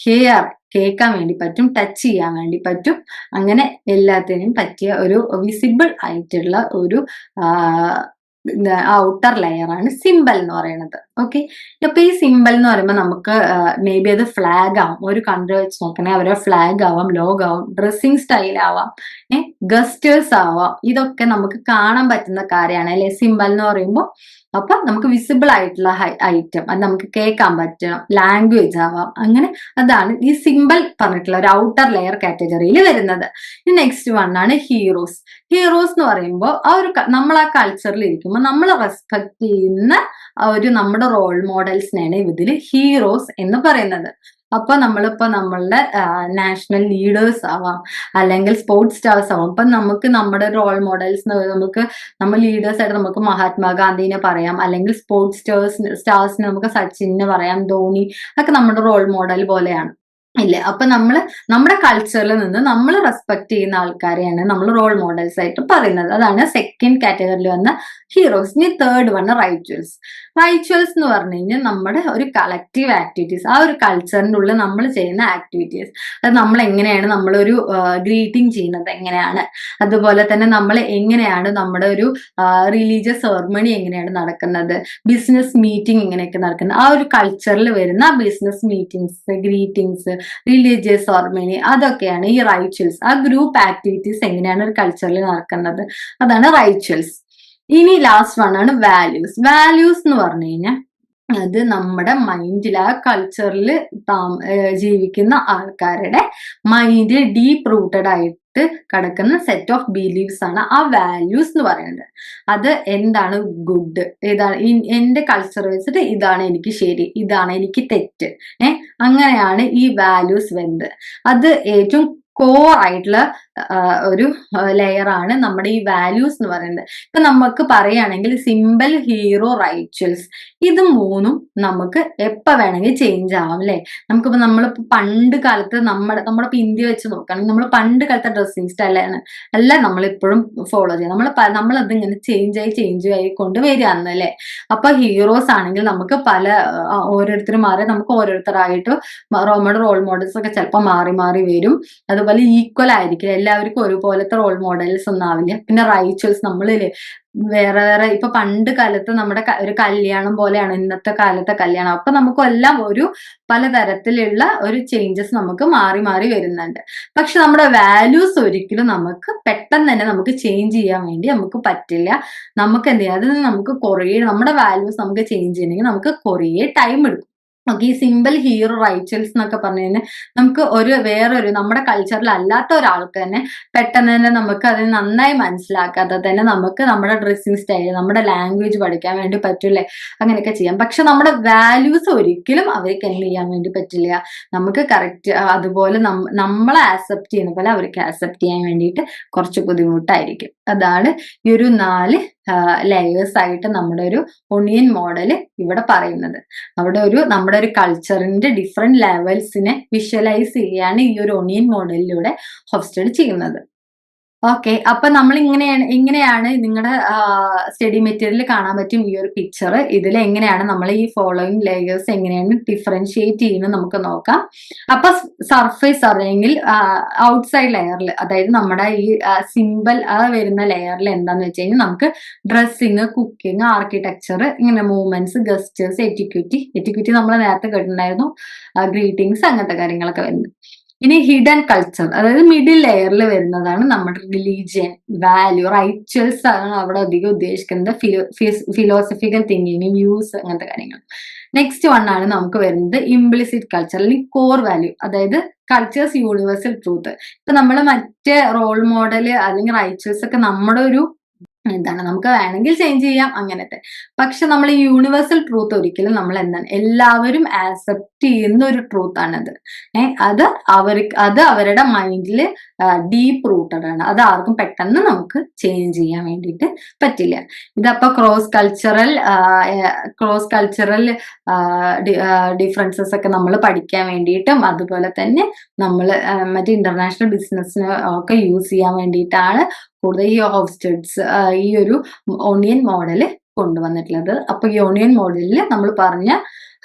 ഹിയർ, കേൾക്കാൻ വേണ്ടി പറ്റും, ടച്ച് ചെയ്യാൻ വേണ്ടി പറ്റും, അങ്ങനെ എല്ലാത്തിനും പറ്റിയ ഒരു വിസിബിൾ ആയിട്ടുള്ള ഒരു ഔട്ടർ ലെയർ ആണ് സിമ്പിൾ എന്ന് പറയുന്നത്. ഓക്കെ, അപ്പൊ ഈ സിമ്പിൾ എന്ന് പറയുമ്പോൾ നമുക്ക് മേ ബി അത് ഫ്ലാഗ് ആവാം, ഒരു കൺട്രി വെച്ച് നോക്കണേ അവരെ ഫ്ലാഗ് ആവാം, ലോഗോ ആവാം, ഡ്രസ്സിങ് സ്റ്റൈൽ ആവാം, ഗസ്റ്റേഴ്സ് ആവാം. ഇതൊക്കെ നമുക്ക് കാണാൻ പറ്റുന്ന കാര്യമാണ് അല്ലെ സിമ്പിൾ എന്ന് പറയുമ്പോൾ. അപ്പൊ നമുക്ക് വിസിബിൾ ആയിട്ടുള്ള ഐറ്റം, അത് നമുക്ക് കേൾക്കാൻ പറ്റണം, ലാംഗ്വേജ് ആവാം, അങ്ങനെ അതാണ് ഈ സിമ്പിൾ പറഞ്ഞിട്ടുള്ള ഒരു ഔട്ടർ ലെയർ കാറ്റഗറിയിൽ വരുന്നത്. നെക്സ്റ്റ് വൺ ആണ് ഹീറോസ്. ഹീറോസ് എന്ന് പറയുമ്പോൾ നമ്മൾ ആ കൾച്ചറിൽ ഇരിക്കുമ്പോൾ നമ്മൾ റെസ്പെക്ട് ചെയ്യുന്ന നമ്മുടെ റോൾ മോഡൽസിനെയാണ് ഇതിൽ ഹീറോസ് എന്ന് പറയുന്നത്. അപ്പൊ നമ്മളിപ്പോ നമ്മളുടെ നാഷണൽ ലീഡേഴ്സ് ആവാം, അല്ലെങ്കിൽ സ്പോർട്സ് സ്റ്റാർസ് ആവാം. അപ്പൊ നമുക്ക് നമ്മുടെ റോൾ മോഡൽസ് നമ്മൾ ലീഡേഴ്സ് ആയിട്ട് നമുക്ക് മഹാത്മാഗാന്ധിനെ പറയാം, അല്ലെങ്കിൽ സ്പോർട്സ് സ്റ്റാർസിന് നമുക്ക് സച്ചിനെ പറയാം, ധോണി, ഒക്കെ നമ്മുടെ റോൾ മോഡൽ പോലെയാണ് ഇല്ലേ. അപ്പൊ നമ്മുടെ കൾച്ചറിൽ നിന്ന് നമ്മൾ റെസ്പെക്ട് ചെയ്യുന്ന ആൾക്കാരെയാണ് നമ്മൾ റോൾ മോഡൽസ് ആയിട്ട് പറയുന്നത്. അതാണ് സെക്കൻഡ് കാറ്റഗറിയിൽ വന്ന ഹീറോസ്. ഇനി തേർഡ് വൺ റൈച്വൽസ്. റൈച്വൽസ് എന്ന് പറഞ്ഞു കഴിഞ്ഞാൽ നമ്മുടെ ഒരു കളക്റ്റീവ് ആക്ടിവിറ്റീസ്, ആ ഒരു കൾച്ചറിൻ്റെ ഉള്ളിൽ നമ്മൾ ചെയ്യുന്ന ആക്ടിവിറ്റീസ്. അത് നമ്മൾ എങ്ങനെയാണ് നമ്മളൊരു ഗ്രീറ്റിംഗ് ചെയ്യുന്നത് എങ്ങനെയാണ്, അതുപോലെ തന്നെ നമ്മൾ എങ്ങനെയാണ് നമ്മുടെ ഒരു റിലീജിയസ് സെറമണി എങ്ങനെയാണ് നടക്കുന്നത്, ബിസിനസ് മീറ്റിംഗ് എങ്ങനെയൊക്കെ നടക്കുന്നത്, ആ ഒരു കൾച്ചറിൽ വരുന്ന business meetings, greetings, religious ceremony, അതൊക്കെയാണ് ഈ റൈച്വൽസ്. ആ ഗ്രൂപ്പ് ആക്ടിവിറ്റീസ് എങ്ങനെയാണ് ഒരു കൾച്ചറിൽ നടക്കുന്നത്, അതാണ് റൈച്വൽസ്. ഇനി ലാസ്റ്റ് വൺ ആണ് വാല്യൂസ്. വാല്യൂസ് എന്ന് പറഞ്ഞു കഴിഞ്ഞാൽ അത് നമ്മുടെ മൈൻഡിൽ, ആ കൾച്ചറിൽ ജീവിക്കുന്ന ആൾക്കാരുടെ മൈൻഡിൽ ഡീപ്പ് റൂട്ടഡ് ആയിട്ട് കിടക്കുന്ന സെറ്റ് ഓഫ് ബിലീവ്സ് ആണ് ആ വാല്യൂസ് എന്ന് പറയുന്നത്. അത് എന്താണ് ഗുഡ്, ഇതാണ് എന്റെ കൾച്ചർ വെച്ചിട്ട് ഇതാണ് എനിക്ക് ശരി, ഇതാണ് എനിക്ക് തെറ്റ്, അങ്ങനെയാണ് ഈ വാല്യൂസ് വരുന്നത്. അത് ഏറ്റവും കോർ ആയിട്ടുള്ള ഒരു ലെയർ ആണ് നമ്മുടെ ഈ വാല്യൂസ് എന്ന് പറയുന്നത്. ഇപ്പൊ നമുക്ക് പറയുകയാണെങ്കിൽ സിമ്പിൾ, ഹീറോ, റൈച്വൽസ്, ഇത് മൂന്നും നമുക്ക് എപ്പോ വേണമെങ്കിൽ ചേഞ്ച് ആവാം അല്ലെ. നമുക്കിപ്പോ നമ്മളിപ്പോ പണ്ട് കാലത്ത് നമ്മളിപ്പോ ഇന്ത്യ വെച്ച് നോക്കുകയാണെങ്കിൽ നമ്മൾ പണ്ട് കാലത്തെ ഡ്രസ്സിങ് സ്റ്റൈലാണ് അല്ല നമ്മളിപ്പോഴും ഫോളോ ചെയ്യുക. നമ്മളത് ഇങ്ങനെ ചേഞ്ച് ആയി കൊണ്ട് വരികയാണ് അല്ലെ. അപ്പൊ ഹീറോസ് ആണെങ്കിൽ നമുക്ക് ഓരോരുത്തരും മാറി നമുക്ക് ഓരോരുത്തരായിട്ട് നമ്മുടെ റോൾ മോഡൽസ് ഒക്കെ ചിലപ്പോൾ മാറി മാറി വരും. അതുപോലെ ഈക്വൽ ആയിരിക്കില്ല, എല്ലാവർക്കും ഒരുപോലത്തെ റോൾ മോഡൽസ് ഒന്നും ആവില്ല. പിന്നെ റൈച്വൽസ് നമ്മളില്ലേ വേറെ വേറെ, ഇപ്പൊ പണ്ട് കാലത്ത് നമ്മുടെ ഒരു കല്യാണം പോലെയാണ് ഇന്നത്തെ കാലത്തെ കല്യാണം. അപ്പൊ നമുക്കെല്ലാം ഒരു പലതരത്തിലുള്ള ഒരു ചേഞ്ചസ് നമുക്ക് മാറി മാറി വരുന്നുണ്ട്. പക്ഷെ നമ്മുടെ വാല്യൂസ് ഒരിക്കലും നമുക്ക് പെട്ടെന്ന് തന്നെ നമുക്ക് ചേഞ്ച് ചെയ്യാൻ വേണ്ടി നമുക്ക് പറ്റില്ല. നമുക്ക് എന്ത് ചെയ്യാം, അതിന് നമുക്ക് നമ്മുടെ വാല്യൂസ് നമുക്ക് ചേഞ്ച് ചെയ്യണമെങ്കിൽ നമുക്ക് കുറേ ടൈം എടുക്കും. ഓക്കെ, ഈ സിമ്പിൾ ഹീറോ റൈച്ചൽസ് എന്നൊക്കെ പറഞ്ഞു കഴിഞ്ഞാൽ നമുക്ക് വേറൊരു നമ്മുടെ കൾച്ചറിൽ അല്ലാത്ത ഒരാൾക്ക് തന്നെ പെട്ടെന്ന് തന്നെ നമുക്ക് അത് നന്നായി മനസ്സിലാക്കാതെ തന്നെ നമുക്ക് നമ്മുടെ ഡ്രസ്സിങ് സ്റ്റൈൽ, നമ്മുടെ ലാംഗ്വേജ് പഠിക്കാൻ വേണ്ടി പറ്റൂലേ, അങ്ങനെയൊക്കെ ചെയ്യാം. പക്ഷെ നമ്മുടെ വാല്യൂസ് ഒരിക്കലും അവർക്ക് എന്ത് ചെയ്യാൻ വേണ്ടി പറ്റില്ല. നമുക്ക് കറക്റ്റ് അതുപോലെ നമ്മളെ ആക്സെപ്റ്റ് ചെയ്യുന്ന പോലെ അവർക്ക് ആക്സെപ്റ്റ് ചെയ്യാൻ വേണ്ടിയിട്ട് കുറച്ച് ബുദ്ധിമുട്ടായിരിക്കും. അതാണ് ഈ ഒരു 4 ലെയേഴ്സ് ആയിട്ട് നമ്മുടെ ഒരു ഒണിയൻ മോഡൽ ഇവിടെ പറയുന്നത്. നമ്മുടെ ഒരു കൾച്ചറിന്റെ ഡിഫറെന്റ് ലെവൽസിനെ വിഷ്വലൈസ് ചെയ്യാണ് ഈ ഒരു ഒണിയൻ മോഡലിലൂടെ ഹോഫ്സ്റ്റഡ് ചെയ്യുന്നത്. ഓക്കെ, അപ്പൊ നമ്മൾ ഇങ്ങനെയാണ് നിങ്ങളുടെ സ്റ്റഡി മെറ്റീരിയൽ കാണാൻ പറ്റും ഈ ഒരു പിക്ചർ. ഇതിൽ എങ്ങനെയാണ് നമ്മൾ ഈ ഫോളോയിങ് ലെയേഴ്സ് എങ്ങനെയാണ് ഡിഫറൻഷിയേറ്റ് ചെയ്യുന്നത് നമുക്ക് നോക്കാം. അപ്പൊ സർഫേസ് അല്ലെങ്കിൽ ഔട്ട്സൈഡ് ലെയറിൽ, അതായത് നമ്മുടെ ഈ സിമ്പിൾ വരുന്ന ലെയറിൽ എന്താന്ന് വെച്ച് കഴിഞ്ഞാൽ നമുക്ക് ഡ്രസ്സിങ്, കുക്കിംഗ്, ആർക്കിടെക്ചർ, ഇങ്ങനെ മൂവ്മെന്റ്സ്, ഗസ്റ്റേഴ്സ്, എറ്റിക്വിറ്റി നമ്മൾ നേരത്തെ കേട്ടിട്ടുണ്ടായിരുന്നു, ഗ്രീറ്റിംഗ്സ്, അങ്ങനത്തെ കാര്യങ്ങളൊക്കെ വരുന്നത്. ഇനി ഹിഡൻ കൾച്ചർ, അതായത് മിഡിൽ ലെയറിൽ വരുന്നതാണ് നമ്മുടെ റിലീജിയൻ, വാല്യൂ, റൈച്വൽസ് ആണ് അവിടെ അധികം ഉദ്ദേശിക്കുന്നത്, ഫിലോസഫിക്കൽ തിങ്കിങ്, വ്യൂസ്, അങ്ങനത്തെ കാര്യങ്ങൾ. നെക്സ്റ്റ് വൺ ആണ് നമുക്ക് വരുന്നത് ഇംപ്ലിസിറ്റ് കൾച്ചർ അല്ലെങ്കിൽ കോർ വാല്യൂ, അതായത് കൾച്ചേഴ്സ് യൂണിവേഴ്സൽ ട്രൂത്ത്. ഇപ്പൊ നമ്മൾ മറ്റേ റോൾ മോഡൽ അല്ലെങ്കിൽ റൈച്വൽസ് ഒക്കെ നമ്മുടെ ഒരു എന്താണ്, നമുക്ക് വേണമെങ്കിൽ ചേഞ്ച് ചെയ്യാം അങ്ങനത്തെ. പക്ഷെ നമ്മൾ ഈ യൂണിവേഴ്സൽ ട്രൂത്ത് ഒരിക്കലും നമ്മൾ എന്താണ് എല്ലാവരും ആക്സെപ്റ്റ് ചെയ്യുന്ന ഒരു ട്രൂത്ത് ആണത്. അത് അവരുടെ മൈൻഡിൽ ഡീപ്പ് റൂട്ടഡ് ആണ്. അത് ആർക്കും പെട്ടെന്ന് നമുക്ക് ചേഞ്ച് ചെയ്യാൻ വേണ്ടിയിട്ട് പറ്റില്ല. ഇതപ്പോ ക്രോസ് കൾച്ചറൽ ഡിഫറൻസസ് ഒക്കെ നമ്മൾ പഠിക്കാൻ വേണ്ടിയിട്ടും അതുപോലെ തന്നെ നമ്മൾ മറ്റേ ഇന്റർനാഷണൽ ബിസിനസ്സിന് ഒക്കെ യൂസ് ചെയ്യാൻ വേണ്ടിയിട്ടാണ് കൂടുതൽ ഈ ഹോഫ്സ്റ്റഡ്സ് ഈ ഒരു ഓണിയൻ മോഡൽ കൊണ്ടുവന്നിട്ടുള്ളത്. അപ്പൊ ഈ ഓണിയൻ മോഡലിൽ നമ്മൾ പറഞ്ഞ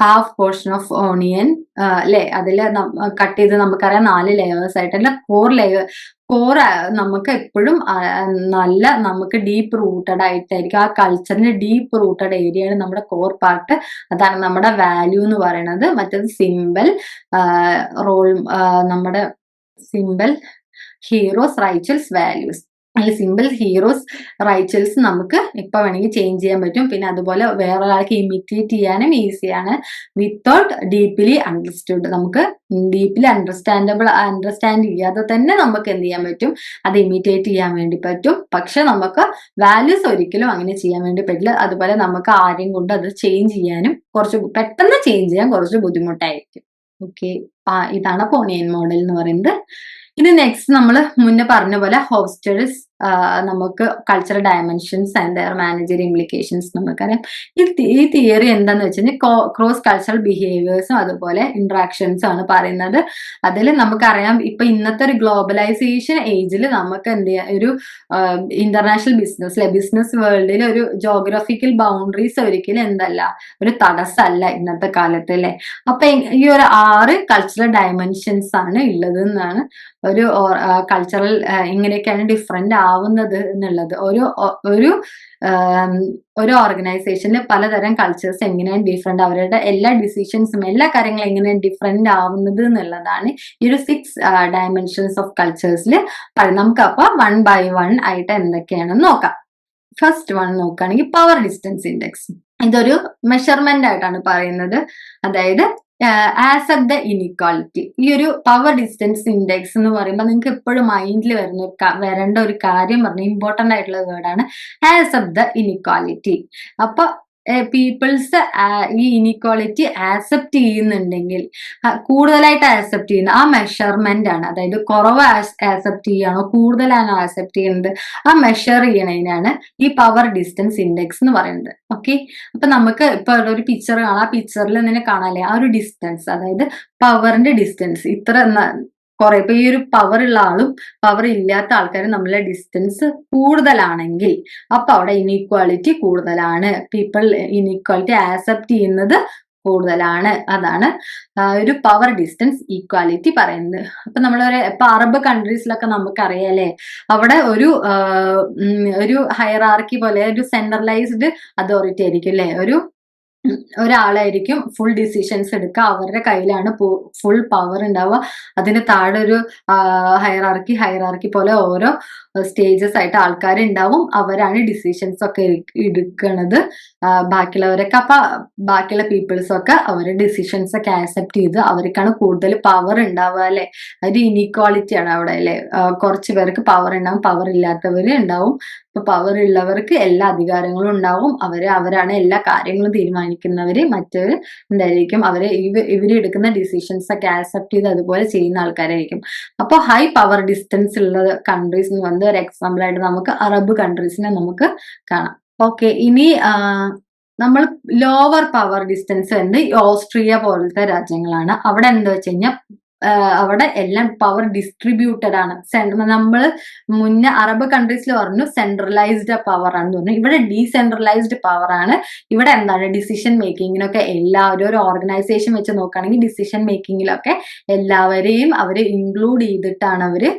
ഹാഫ് പോർഷൻ ഓഫ് ഓണിയൻ അല്ലെ, അതിൽ കട്ട് ചെയ്ത് നമുക്കറിയാം 4 ലെയേഴ്സ് ആയിട്ടല്ല, കോർ നമുക്ക് എപ്പോഴും നമുക്ക് ഡീപ്പ് റൂട്ടഡ് ആയിട്ടായിരിക്കും. ആ കൾച്ചറിന്റെ ഡീപ്പ് റൂട്ടഡ് ഏരിയയാണ് നമ്മുടെ കോർ പാർട്ട്. അതാണ് നമ്മുടെ വാല്യൂ എന്ന് പറയുന്നത്. മറ്റേത് സിമ്പിൾ നമ്മുടെ സിമ്പിൾ ഹീറോസ്, റൈച്ചൽസ്, വാല്യൂസ്. അല്ലെങ്കിൽ സിമ്പിൾ ഹീറോസ്, റൈച്ചൽസ് നമുക്ക് ഇപ്പൊ വേണമെങ്കിൽ ചേഞ്ച് ചെയ്യാൻ പറ്റും. പിന്നെ അതുപോലെ വേറൊരാൾക്ക് ഇമിറ്റേറ്റ് ചെയ്യാനും ഈസിയാണ് വിത്തൗട്ട് ഡീപ്ലി അണ്ടർസ്റ്റുഡ്. നമുക്ക് ഡീപ്ലി അണ്ടർസ്റ്റാൻഡ് ചെയ്യാതെ തന്നെ നമുക്ക് എന്ത് ചെയ്യാൻ പറ്റും, അത് ഇമിറ്റേറ്റ് ചെയ്യാൻ വേണ്ടി പറ്റും. പക്ഷെ നമുക്ക് വാല്യൂസ് ഒരിക്കലും അങ്ങനെ ചെയ്യാൻ വേണ്ടി പറ്റില്ല. അതുപോലെ നമുക്ക് ആരെയും കൊണ്ട് അത് ചേഞ്ച് ചെയ്യാനും പെട്ടെന്ന് ചേഞ്ച് ചെയ്യാൻ കുറച്ച് ബുദ്ധിമുട്ടായിരിക്കും. ഓക്കെ, ഇതാണ് പോണിയൻ മോഡൽ എന്ന് പറയുന്നത്. ഇനി നെക്സ്റ്റ് നമ്മൾ മുന്നേ പറഞ്ഞ പോലെ ഹോഫ്സ്റ്റഡ്സ് നമുക്ക് cultural dimensions and their managerial implications നമുക്കറിയാം. ഈ തിയറി എന്താന്ന് വെച്ച് കഴിഞ്ഞാൽ ക്രോസ് കൾച്ചറൽ ബിഹേവിയേഴ്സും അതുപോലെ ഇന്ററാക്ഷൻസും ആണ് പറയുന്നത്. അതിൽ നമുക്കറിയാം ഇപ്പൊ ഇന്നത്തെ ഒരു ഗ്ലോബലൈസേഷൻ ഏജിൽ നമുക്ക് എന്ത് ചെയ്യാം, ഒരു ഇന്റർനാഷണൽ ബിസിനസ് വേൾഡിൽ ഒരു ജോഗ്രഫിക്കൽ ബൗണ്ടറീസ് ഒരിക്കലും എന്തല്ല, ഒരു തടസ്സമല്ല ഇന്നത്തെ കാലത്ത് അല്ലെ. അപ്പൊ ഈ ഒരു 6 കൾച്ചറൽ ഡയമെൻഷൻസ് ആണ് ഉള്ളത് എന്നാണ് ഒരു കൾച്ചറൽ ഇങ്ങനെയൊക്കെയാണ് ഡിഫറെന്റ് ആവുന്നത് എന്നുള്ളത്. ഒരു ഓർഗനൈസേഷനിൽ പലതരം കൾച്ചേഴ്സ് എങ്ങനെയാണ് ഡിഫറെന്റ്, അവരുടെ എല്ലാ ഡിസിഷൻസും എല്ലാ കാര്യങ്ങളും എങ്ങനെയാണ് ഡിഫറെന്റ് ആവുന്നത് എന്നുള്ളതാണ് ഈ ഒരു 6 ഡയമെൻഷൻസ് ഓഫ് കൾച്ചേഴ്സിൽ പറയും. നമുക്ക് അപ്പൊ 1 by 1 ആയിട്ട് എന്തൊക്കെയാണെന്ന് നോക്കാം. ഫസ്റ്റ് വൺ നോക്കുകയാണെങ്കിൽ പവർ ഡിസ്റ്റൻസ് ഇൻഡെക്സ്. ഇതൊരു മെഷർമെന്റ് ആയിട്ടാണ് പറയുന്നത്. അതായത് ആക്സെപ്റ്റ് ദ ഇനിക്വാലിറ്റി. ഈ ഒരു പവർ ഡിസ്റ്റൻസ് ഇൻഡെക്സ് എന്ന് പറയുമ്പോൾ നിങ്ങൾക്ക് എപ്പോഴും മൈൻഡിൽ വരേണ്ട ഒരു കാര്യം പറഞ്ഞ ഇമ്പോർട്ടന്റ് ആയിട്ടുള്ള വേർഡാണ് ആക്സെപ്റ്റ് ദ ഇനിക്വാലിറ്റി. അപ്പൊ പീപ്പിൾസ് ഈ ഇനിക്വാളിറ്റി ആക്സെപ്റ്റ് ചെയ്യുന്നുണ്ടെങ്കിൽ, കൂടുതലായിട്ട് ആക്സെപ്റ്റ് ചെയ്യുന്ന ആ മെഷർമെന്റ് ആണ്. അതായത് കുറവ് ആക്സെപ്റ്റ് ചെയ്യുകയാണോ കൂടുതലാണ് ആക്സെപ്റ്റ് ചെയ്യുന്നത്, ആ മെഷർ ചെയ്യണതിനാണ് ഈ പവർ ഡിസ്റ്റൻസ് ഇൻഡെക്സ് എന്ന് പറയുന്നത്. ഓക്കെ, അപ്പൊ നമുക്ക് ഇപ്പൊ ഒരു പിക്ചർ കാണാം, ആ പിക്ചറിൽ തന്നെ കാണാല്ലേ ആ ഒരു ഡിസ്റ്റൻസ്, അതായത് പവറിന്റെ ഡിസ്റ്റൻസ് ഇത്ര ഇപ്പൊ ഈ ഒരു പവർ ഉള്ള ആളും പവർ ഇല്ലാത്ത ആൾക്കാരും തമ്മിലുള്ള ഡിസ്റ്റൻസ് കൂടുതലാണെങ്കിൽ അപ്പൊ അവിടെ ഇനീക്വാളിറ്റി കൂടുതലാണ്. പീപ്പിൾ ഇനീക്വാളിറ്റി ആക്സെപ്റ്റ് ചെയ്യുന്നത് കൂടുതലാണ്. അതാണ് ഒരു പവർ ഡിസ്റ്റൻസ് ഈക്വാലിറ്റി പറയുന്നത്. അപ്പൊ ഇപ്പൊ അറബ് കൺട്രീസിലൊക്കെ നമുക്കറിയാലേ, അവിടെ ഒരു ഹയറാർക്കി പോലെ ഒരു സെൻട്രലൈസ്ഡ് അതോറിറ്റി ആയിരിക്കും അല്ലെ, ഒരാളായിരിക്കും ഫുൾ ഡിസിഷൻസ് എടുക്കുക, അവരുടെ കയ്യിലാണ് ഫുൾ പവർ ഉണ്ടാവുക. അതിന് താഴെ ഒരു ഹയറാർക്കി പോലെ ഓരോ സ്റ്റേജസ് ആയിട്ട് ആൾക്കാരുണ്ടാവും. അവരാണ് ഡിസിഷൻസ് ഒക്കെ എടുക്കണത്. ബാക്കിയുള്ളവരൊക്കെ ബാക്കിയുള്ള പീപ്പിൾസ് ഒക്കെ അവരുടെ ഡിസിഷൻസ് ഒക്കെ ആക്സെപ്റ്റ് ചെയ്ത് അവർക്കാണ് കൂടുതൽ പവർ ഉണ്ടാവുക അല്ലെ. ഒരു ഇനീക്വാളിറ്റി ആണ് അവിടെ അല്ലെ. കുറച്ച് പേർക്ക് പവർ ഉണ്ടാവും, പവർ ഇല്ലാത്തവര് ഉണ്ടാവും. ഇപ്പൊ പവർ ഉള്ളവർക്ക് എല്ലാ അധികാരങ്ങളും ഉണ്ടാവും. അവരാണ് എല്ലാ കാര്യങ്ങളും തീരുമാനിക്കുന്നവര്. മറ്റവര് എന്തായിരിക്കും, ഇവര് എടുക്കുന്ന ഡിസിഷൻസ് ഒക്കെ ആക്സെപ്റ്റ് ചെയ്ത് അതുപോലെ ചെയ്യുന്ന ആൾക്കാരായിരിക്കും. അപ്പോൾ ഹൈ പവർ ഡിസ്റ്റൻസ് ഉള്ള കൺട്രീസ് വന്ന് ഒരു എക്സാമ്പിൾ ആയിട്ട് നമുക്ക് അറബ് കൺട്രീസിനെ നമുക്ക് കാണാം. ഓക്കെ, ഇനി നമ്മൾ ലോവർ പവർ ഡിസ്റ്റൻസ് ഉണ്ട് ഓസ്ട്രിയ പോലത്തെ രാജ്യങ്ങളാണ്. അവിടെ എന്താ വെച്ച് കഴിഞ്ഞാൽ അവിടെ എല്ലാം പവർ ഡിസ്ട്രിബ്യൂട്ടഡ് ആണ്. നമ്മൾ മുന്നേ അറബ് കൺട്രീസിൽ പറഞ്ഞു സെൻട്രലൈസ്ഡ് പവർ ആണെന്ന് പറഞ്ഞു. ഇവിടെ ഡീസെൻട്രലൈസ്ഡ് പവർ ആണ്. ഇവിടെ എന്താണ് ഡിസിഷൻ മേക്കിങ്ങിനൊക്കെ എല്ലാവരും ഒരു ഓർഗനൈസേഷൻ വെച്ച് നോക്കുകയാണെങ്കിൽ ഡിസിഷൻ മേക്കിങ്ങിലൊക്കെ എല്ലാവരെയും അവര് ഇൻക്ലൂഡ് ചെയ്തിട്ടാണ് അവര്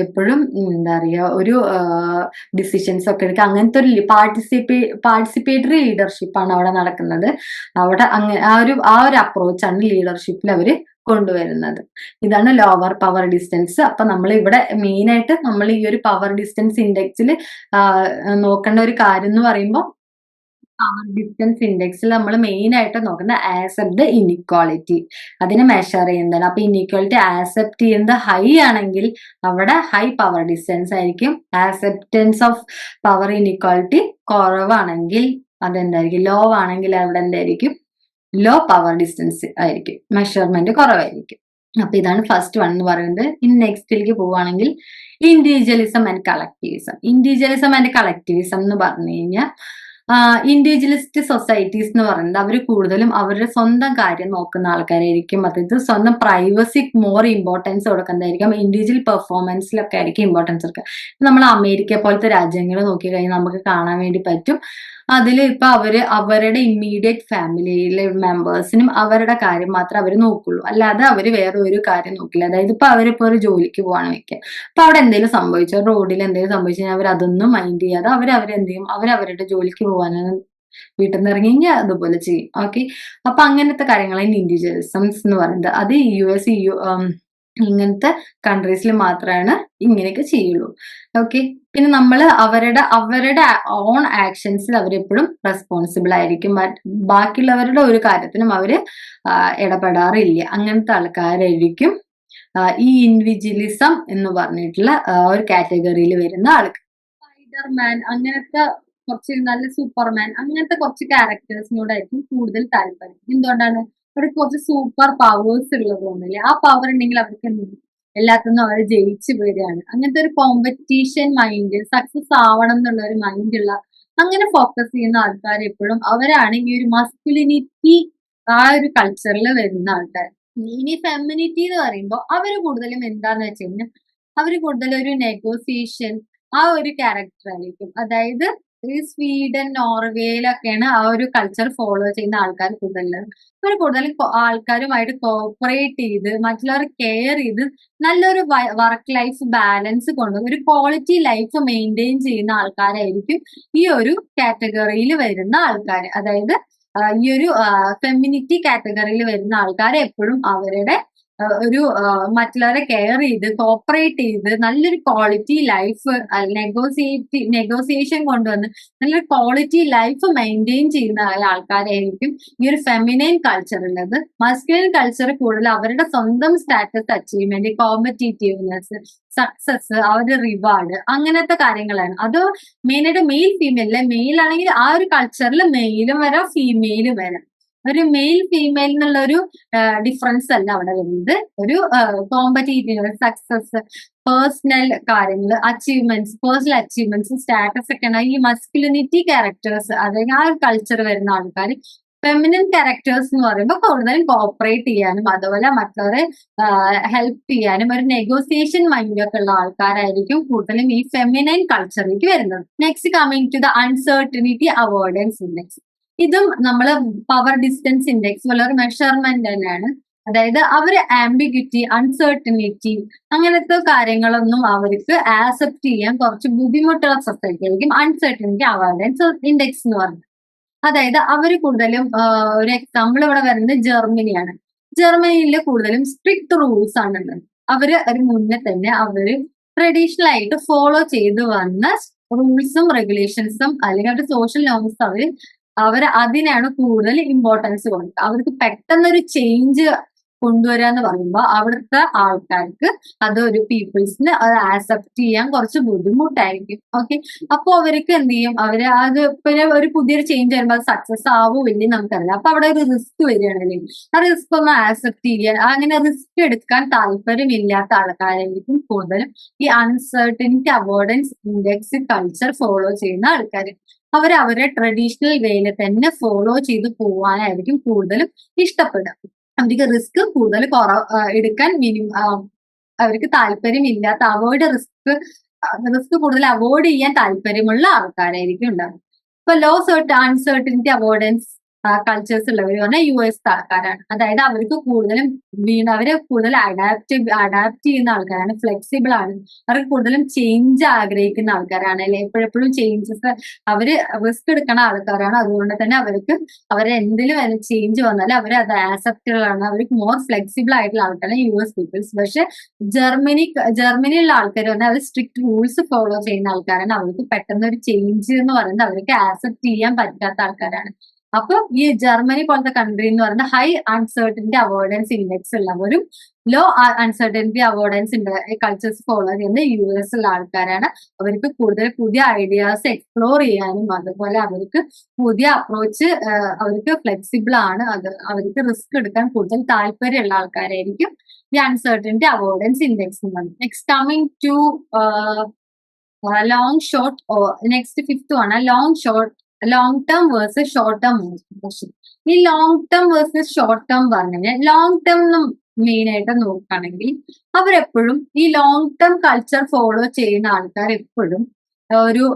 എപ്പോഴും എന്താ പറയുക ഒരു ഡിസിഷൻസ് ഒക്കെ എടുക്കുക. അങ്ങനത്തെ ഒരു പാർട്ടിസിപ്പേറ്ററി ലീഡർഷിപ്പ് ആണ് അവിടെ നടക്കുന്നത്. അവിടെ അങ്ങനെ ആ ഒരു അപ്രോച്ചാണ് ലീഡർഷിപ്പിൽ അവര് കൊണ്ടുവരുന്നത്. ഇതാണ് ലോവർ പവർ ഡിസ്റ്റൻസ്. അപ്പൊ നമ്മൾ ഇവിടെ മെയിൻ ആയിട്ട് നമ്മൾ ഈ ഒരു പവർ ഡിസ്റ്റൻസ് ഇൻഡെക്സിൽ നോക്കേണ്ട ഒരു കാര്യം എന്ന് പറയുമ്പോൾ പവർ ഡിസ്റ്റൻസ് ഇൻഡെക്സിൽ നമ്മൾ മെയിൻ ആയിട്ട് നോക്കുന്നത് ആക്സെപ്റ്റ് ഇൻഇക്വാളിറ്റി, അതിനെ മെഷർ ചെയ്യുന്നതാണ്. അപ്പൊ ഇൻഇക്വാലിറ്റി ആക്സെപ്റ്റ് ചെയ്യുന്നത് ഹൈ ആണെങ്കിൽ അവിടെ ഹൈ പവർ ഡിസ്റ്റൻസ് ആയിരിക്കും. ആക്സെപ്റ്റൻസ് ഓഫ് പവർ ഇൻഇക്വാലിറ്റി കുറവാണെങ്കിൽ അതെന്തായിരിക്കും, ലോ ആണെങ്കിൽ അവിടെ എന്തായിരിക്കും, ലോ പവർ ഡിസ്റ്റൻസ് ആയിരിക്കും, മെഷർമെന്റ് കുറവായിരിക്കും. അപ്പൊ ഇതാണ് ഫസ്റ്റ് വൺ എന്ന് പറയുന്നത്. ഇനി നെക്സ്റ്റിലേക്ക് പോവുകയാണെങ്കിൽ individualism and collectivism. Individualism and collectivism എന്ന് പറഞ്ഞു കഴിഞ്ഞാൽ ഇൻഡിവിജ്വലിസ്റ്റ് സൊസൈറ്റീസ് എന്ന് പറയുന്നത് അവർ കൂടുതലും അവരുടെ സ്വന്തം കാര്യം നോക്കുന്ന ആൾക്കാരായിരിക്കും. അതായത് സ്വന്തം പ്രൈവസി മോർ ഇമ്പോർട്ടൻസ് കൊടുക്കുന്നതായിരിക്കും. ഇൻഡിവിജ്വൽ പെർഫോമൻസിലൊക്കെ ആയിരിക്കും ഇമ്പോർട്ടൻസ് കൊടുക്കുക. നമ്മൾ അമേരിക്ക പോലത്തെ രാജ്യങ്ങൾ നോക്കി കഴിഞ്ഞാൽ നമുക്ക് കാണാൻ വേണ്ടി പറ്റും. അതിൽ ഇപ്പൊ അവരുടെ ഇമ്മീഡിയറ്റ് ഫാമിലിയിലെ മെമ്പേഴ്സിനും അവരുടെ കാര്യം മാത്രമേ അവർ നോക്കുള്ളൂ. അല്ലാതെ അവർ വേറെ ഒരു കാര്യം നോക്കില്ല. അതായത് ഇപ്പൊ അവരിപ്പോ ഒരു ജോലിക്ക് പോവാണ് വെക്കുക, അപ്പൊ അവിടെ എന്തെങ്കിലും സംഭവിച്ചോ, റോഡിൽ എന്തെങ്കിലും സംഭവിച്ചു കഴിഞ്ഞാൽ അവർ അതൊന്നും മൈൻഡ് ചെയ്യാതെ അവരെന്ത് ചെയ്യും, അവരവരുടെ ജോലിക്ക് പോകാനാണ് വീട്ടിൽ നിന്ന് ഇറങ്ങി കഴിഞ്ഞാൽ അതുപോലെ ചെയ്യും. ഓക്കെ, അപ്പൊ അങ്ങനത്തെ കാര്യങ്ങളാണ് ഇൻഡിവിജ്വലിസംസ് എന്ന് പറയുന്നത്. അത് US ഇങ്ങനത്തെ കൺട്രീസിൽ മാത്രമാണ് ഇങ്ങനെയൊക്കെ ചെയ്യുള്ളൂ. ഓക്കെ, പിന്നെ നമ്മൾ അവരുടെ ഓൺ ആക്ഷൻസിൽ അവരെപ്പോഴും റെസ്പോൺസിബിൾ ആയിരിക്കും. ബാക്കിയുള്ളവരുടെ ഒരു കാര്യത്തിനും അവര് ഇടപെടാറില്ല. അങ്ങനത്തെ ആൾക്കാരായിരിക്കും ഈ ഇൻഡിവിജ്വലിസം എന്ന് പറഞ്ഞിട്ടുള്ള ഒരു കാറ്റഗറിയിൽ വരുന്ന ആൾക്ക്. സ്പൈഡർമാൻ അങ്ങനത്തെ കുറച്ച് നല്ല സൂപ്പർമാൻ അങ്ങനത്തെ കുറച്ച് ക്യാരക്ടേഴ്സിനോടായിരിക്കും കൂടുതൽ താല്പര്യം. എന്തുകൊണ്ടാണ്, അവർക്ക് കുറച്ച് സൂപ്പർ പവേഴ്സ് ഉള്ളത് കൊണ്ടല്ലേ. ആ പവർ ഉണ്ടെങ്കിൽ അവർക്ക് എല്ലാത്തിനും അവർ ജയിച്ചു വരികയാണ്. അങ്ങനത്തെ ഒരു കോമ്പറ്റീഷൻ മൈൻഡ്, സക്സസ് ആവണം എന്നുള്ള ഒരു മൈൻഡുള്ള അങ്ങനെ ഫോക്കസ് ചെയ്യുന്ന ആൾക്കാർ എപ്പോഴും അവരാണ് ഈ ഒരു മസ്കുലിനിറ്റി ആ ഒരു കൾച്ചറിൽ വരുന്ന ആൾക്കാർ. ഇനി ഫെമിനിറ്റി എന്ന് പറയുമ്പോൾ അവര് കൂടുതലും എന്താന്ന് വെച്ച് കഴിഞ്ഞാൽ അവര് കൂടുതലും ഒരു നെഗോസിയേഷൻ ആ ഒരു ക്യാരക്ടർ ആയിരിക്കും. അതായത് ഈ സ്വീഡൻ നോർവേയിലൊക്കെയാണ് ആ ഒരു കൾച്ചർ ഫോളോ ചെയ്യുന്ന ആൾക്കാർ കൂടുതലുള്ളത്. അവർ കൂടുതലും ആൾക്കാരുമായിട്ട് കോപ്പറേറ്റ് ചെയ്ത് മറ്റുള്ളവരെ കെയർ ചെയ്ത് നല്ലൊരു വർക്ക് ലൈഫ് ബാലൻസ് കൊണ്ട് ഒരു ക്വാളിറ്റി ലൈഫ് മെയിൻറ്റെയിൻ ചെയ്യുന്ന ആൾക്കാരായിരിക്കും ഈ ഒരു കാറ്റഗറിയിൽ വരുന്ന ആൾക്കാർ. അതായത് ഈ ഒരു ഫെമിനിറ്റി കാറ്റഗറിയിൽ വരുന്ന ആൾക്കാർ എപ്പോഴും അവരുടെ ഒരു മറ്റുള്ളവരെ കെയർ ചെയ്ത് കോപ്പറേറ്റ് ചെയ്ത് നല്ലൊരു ക്വാളിറ്റി ലൈഫ് നെഗോസിയേഷൻ കൊണ്ടുവന്ന് നല്ലൊരു ക്വാളിറ്റി ലൈഫ് മെയിൻറ്റെയിൻ ചെയ്യുന്ന ആൾക്കാരായിരിക്കും ഈ ഒരു ഫെമിനൈൻ കൾച്ചർ ഉള്ളത്. മസ്കുലിൻ കൾച്ചർ കൂടുതൽ അവരുടെ സ്വന്തം സ്റ്റാറ്റസ് അച്ചീവ്മെന്റ്, കോമ്പറ്റീറ്റീവ്നെസ്, സക്സസ്, അവരുടെ റിവാർഡ് അങ്ങനത്തെ കാര്യങ്ങളാണ്. അത് മെയിനായിട്ട് മെയിൽ ഫീമെയിൽ, മെയിൽ ആണെങ്കിൽ ആ ഒരു കൾച്ചറിൽ മെയിലും വരാം ഫീമെയിലും വരാം. ഒരു മെയിൽ ഫീമെയിൽ എന്നുള്ള ഒരു ഡിഫറൻസ് അല്ല അവിടെ വരുന്നത്. ഒരു കോമ്പറ്റീറ്റീവ് സക്സസ്, പേഴ്സണൽ കാര്യങ്ങൾ, പേഴ്സണൽ അച്ചീവ്മെന്റ്സ്, സ്റ്റാറ്റസ് ഒക്കെയാണ് ഈ മസ്കുലിനിറ്റി ക്യാരക്ടേഴ്സ്. അതായത് ആ ഒരു കൾച്ചർ വരുന്ന ആൾക്കാർ. ഫെമിനിൻ ക്യാരക്ടേഴ്സ് എന്ന് പറയുമ്പോൾ കൂടുതലും കോപ്പറേറ്റ് ചെയ്യാനും അതുപോലെ മറ്റുള്ളവരെ ഹെൽപ്പ് ചെയ്യാനും ഒരു നെഗോസിയേഷൻ മൈൻഡ് ഒക്കെ ഉള്ള ആൾക്കാരായിരിക്കും കൂടുതലും ഈ ഫെമിനൈൻ കൾച്ചറിലേക്ക് വരുന്നത്. Next coming to the uncertainty avoidance index. ഇതും നമ്മൾ പവർ ഡിസ്റ്റൻസ് ഇൻഡെക്സ് പോലെ ഒരു മെഷർമെന്റ് തന്നെയാണ്. അതായത് അവര് ആംബിഗ്വിറ്റി, അൺസർട്ടനിറ്റി അങ്ങനത്തെ കാര്യങ്ങളൊന്നും അവർക്ക് ആക്സെപ്റ്റ് ചെയ്യാൻ കുറച്ച് ബുദ്ധിമുട്ടുള്ള സൊസൈറ്റി ആയിരിക്കും അൺസർട്ടനിറ്റി അവോയ്ഡൻസ് ഇൻഡെക്സ് എന്ന് പറയുന്നത്. അതായത് അവര് കൂടുതലും ഒരു എക്സാമ്പിൾ ഇവിടെ വരുന്നത് ജർമ്മനിയാണ്. ജർമ്മനിയിൽ കൂടുതലും സ്ട്രിക്റ്റ് റൂൾസ് ആണുള്ളത്. അവര് ഒരു മുന്നേ തന്നെ അവര് ട്രഡീഷണൽ ആയിട്ട് ഫോളോ ചെയ്ത് വന്ന റൂൾസും റെഗുലേഷൻസും അല്ലെങ്കിൽ അവരുടെ സോഷ്യൽ നോംസും അവർ അതിനാണ് കൂടുതൽ ഇമ്പോർട്ടൻസ് കൊടുക്കുക. അവർക്ക് പെട്ടെന്നൊരു ചേഞ്ച് കൊണ്ടുവരിക എന്ന് പറയുമ്പോൾ അവിടുത്തെ ആൾക്കാർക്ക് അതൊരു പീപ്പിൾസിന് അത് ആക്സെപ്റ്റ് ചെയ്യാൻ കുറച്ച് ബുദ്ധിമുട്ടായിരിക്കും. ഓക്കെ, അപ്പൊ അവർക്ക് എന്ത് ചെയ്യും, അവര് അത് പിന്നെ ഒരു പുതിയൊരു ചേഞ്ച് വരുമ്പോൾ അത് സക്സസ് ആവുമില്ലേ നമുക്കറിയില്ല. അപ്പൊ അവിടെ ഒരു റിസ്ക് വരികയാണെങ്കിൽ ആ റിസ്ക് ഒന്ന് ആക്സെപ്റ്റ് ചെയ്യാൻ, അങ്ങനെ റിസ്ക് എടുക്കാൻ താല്പര്യമില്ലാത്ത ആൾക്കാരായിരിക്കും കൂടുതലും ഈ uncertainty avoidance index culture follow ചെയ്യുന്ന ആൾക്കാർ. അവരെ ട്രഡീഷണൽ വേയിൽ തന്നെ ഫോളോ ചെയ്ത് പോവാനായിരിക്കും കൂടുതലും ഇഷ്ടപ്പെടുക. അവർക്ക് റിസ്ക് കൂടുതൽ എടുക്കാൻ അവർക്ക് താല്പര്യമില്ലാത്ത റിസ്ക് കൂടുതൽ അവോയ്ഡ് ചെയ്യാൻ താല്പര്യമുള്ള ആൾക്കാരായിരിക്കും ഉണ്ടാവും. ഇപ്പൊ അൺസർട്ടനിറ്റി അവോയ്ഡൻസ് കൾച്ചേഴ്സ് ഉള്ളവർ പറഞ്ഞാൽ US ആൾക്കാരാണ്. അതായത് അവർക്ക് കൂടുതലും അവര് കൂടുതൽ അഡാപ്റ്റ് ചെയ്യുന്ന ആൾക്കാരാണ്, ഫ്ലെക്സിബിൾ ആണ്, അവർക്ക് കൂടുതലും ചേഞ്ച് ആഗ്രഹിക്കുന്ന ആൾക്കാരാണ്, അല്ലെ എപ്പോഴെപ്പോഴും ചേഞ്ചസ് അവര് റിസ്ക് എടുക്കുന്ന ആൾക്കാരാണ്. അതുകൊണ്ട് തന്നെ എന്തെങ്കിലും ചേഞ്ച് വന്നാലും അവർ അത് ആക്സെപ്റ്റബിൾ ആണ്, അവർക്ക് മോർ ഫ്ലെക്സിബിൾ ആയിട്ടുള്ള ആൾക്കാരാണ് US പീപ്പിൾസ്. പക്ഷെ ജർമ്മനിയിലുള്ള ആൾക്കാർ പറഞ്ഞാൽ അവർ സ്ട്രിക്ട് റൂൾസ് ഫോളോ ചെയ്യുന്ന ആൾക്കാരാണ്. അവർക്ക് പെട്ടെന്ന് ഒരു ചേഞ്ച് എന്ന് പറയുന്നത് അവർക്ക് ആക്സെപ്റ്റ് ചെയ്യാൻ പറ്റാത്ത ആൾക്കാരാണ്. അപ്പൊ ഈ ജർമ്മനി പോലത്തെ കൺട്രി എന്ന് പറയുന്നത് ഹൈ അൺസർട്ടനിറ്റി അവോയ്ഡൻസ് ഇൻഡെക്സ് ഉള്ളവരും low uncertainty avoidance cultures follow ചെയ്യുന്ന US ഉള്ള ആൾക്കാരാണ്. അവർക്ക് കൂടുതൽ പുതിയ ഐഡിയാസ് എക്സ്പ്ലോർ ചെയ്യാനും അതുപോലെ അവർക്ക് പുതിയ അപ്രോച്ച്, അവർക്ക് ഫ്ലെക്സിബിൾ ആണ്, അവർക്ക് റിസ്ക് എടുക്കാൻ കൂടുതൽ താല്പര്യമുള്ള ആൾക്കാരായിരിക്കും ഈ അൺസർട്ടനിറ്റി അവോയ്ഡൻസ് ഇൻഡെക്സ് എന്ന് പറയുന്നത്. Next coming to long short, next fifth ആണ് long term versus short term motivation. ഈ long term versus short term പറഞ്ഞു കഴിഞ്ഞാൽ ലോങ് ടേം മെയിൻ ആയിട്ട് നോക്കുകയാണെങ്കിൽ അവരെപ്പോഴും ഈ ലോങ് ടേം കൾച്ചർ ഫോളോ ചെയ്യുന്ന ആൾക്കാർ എപ്പോഴും ഒരു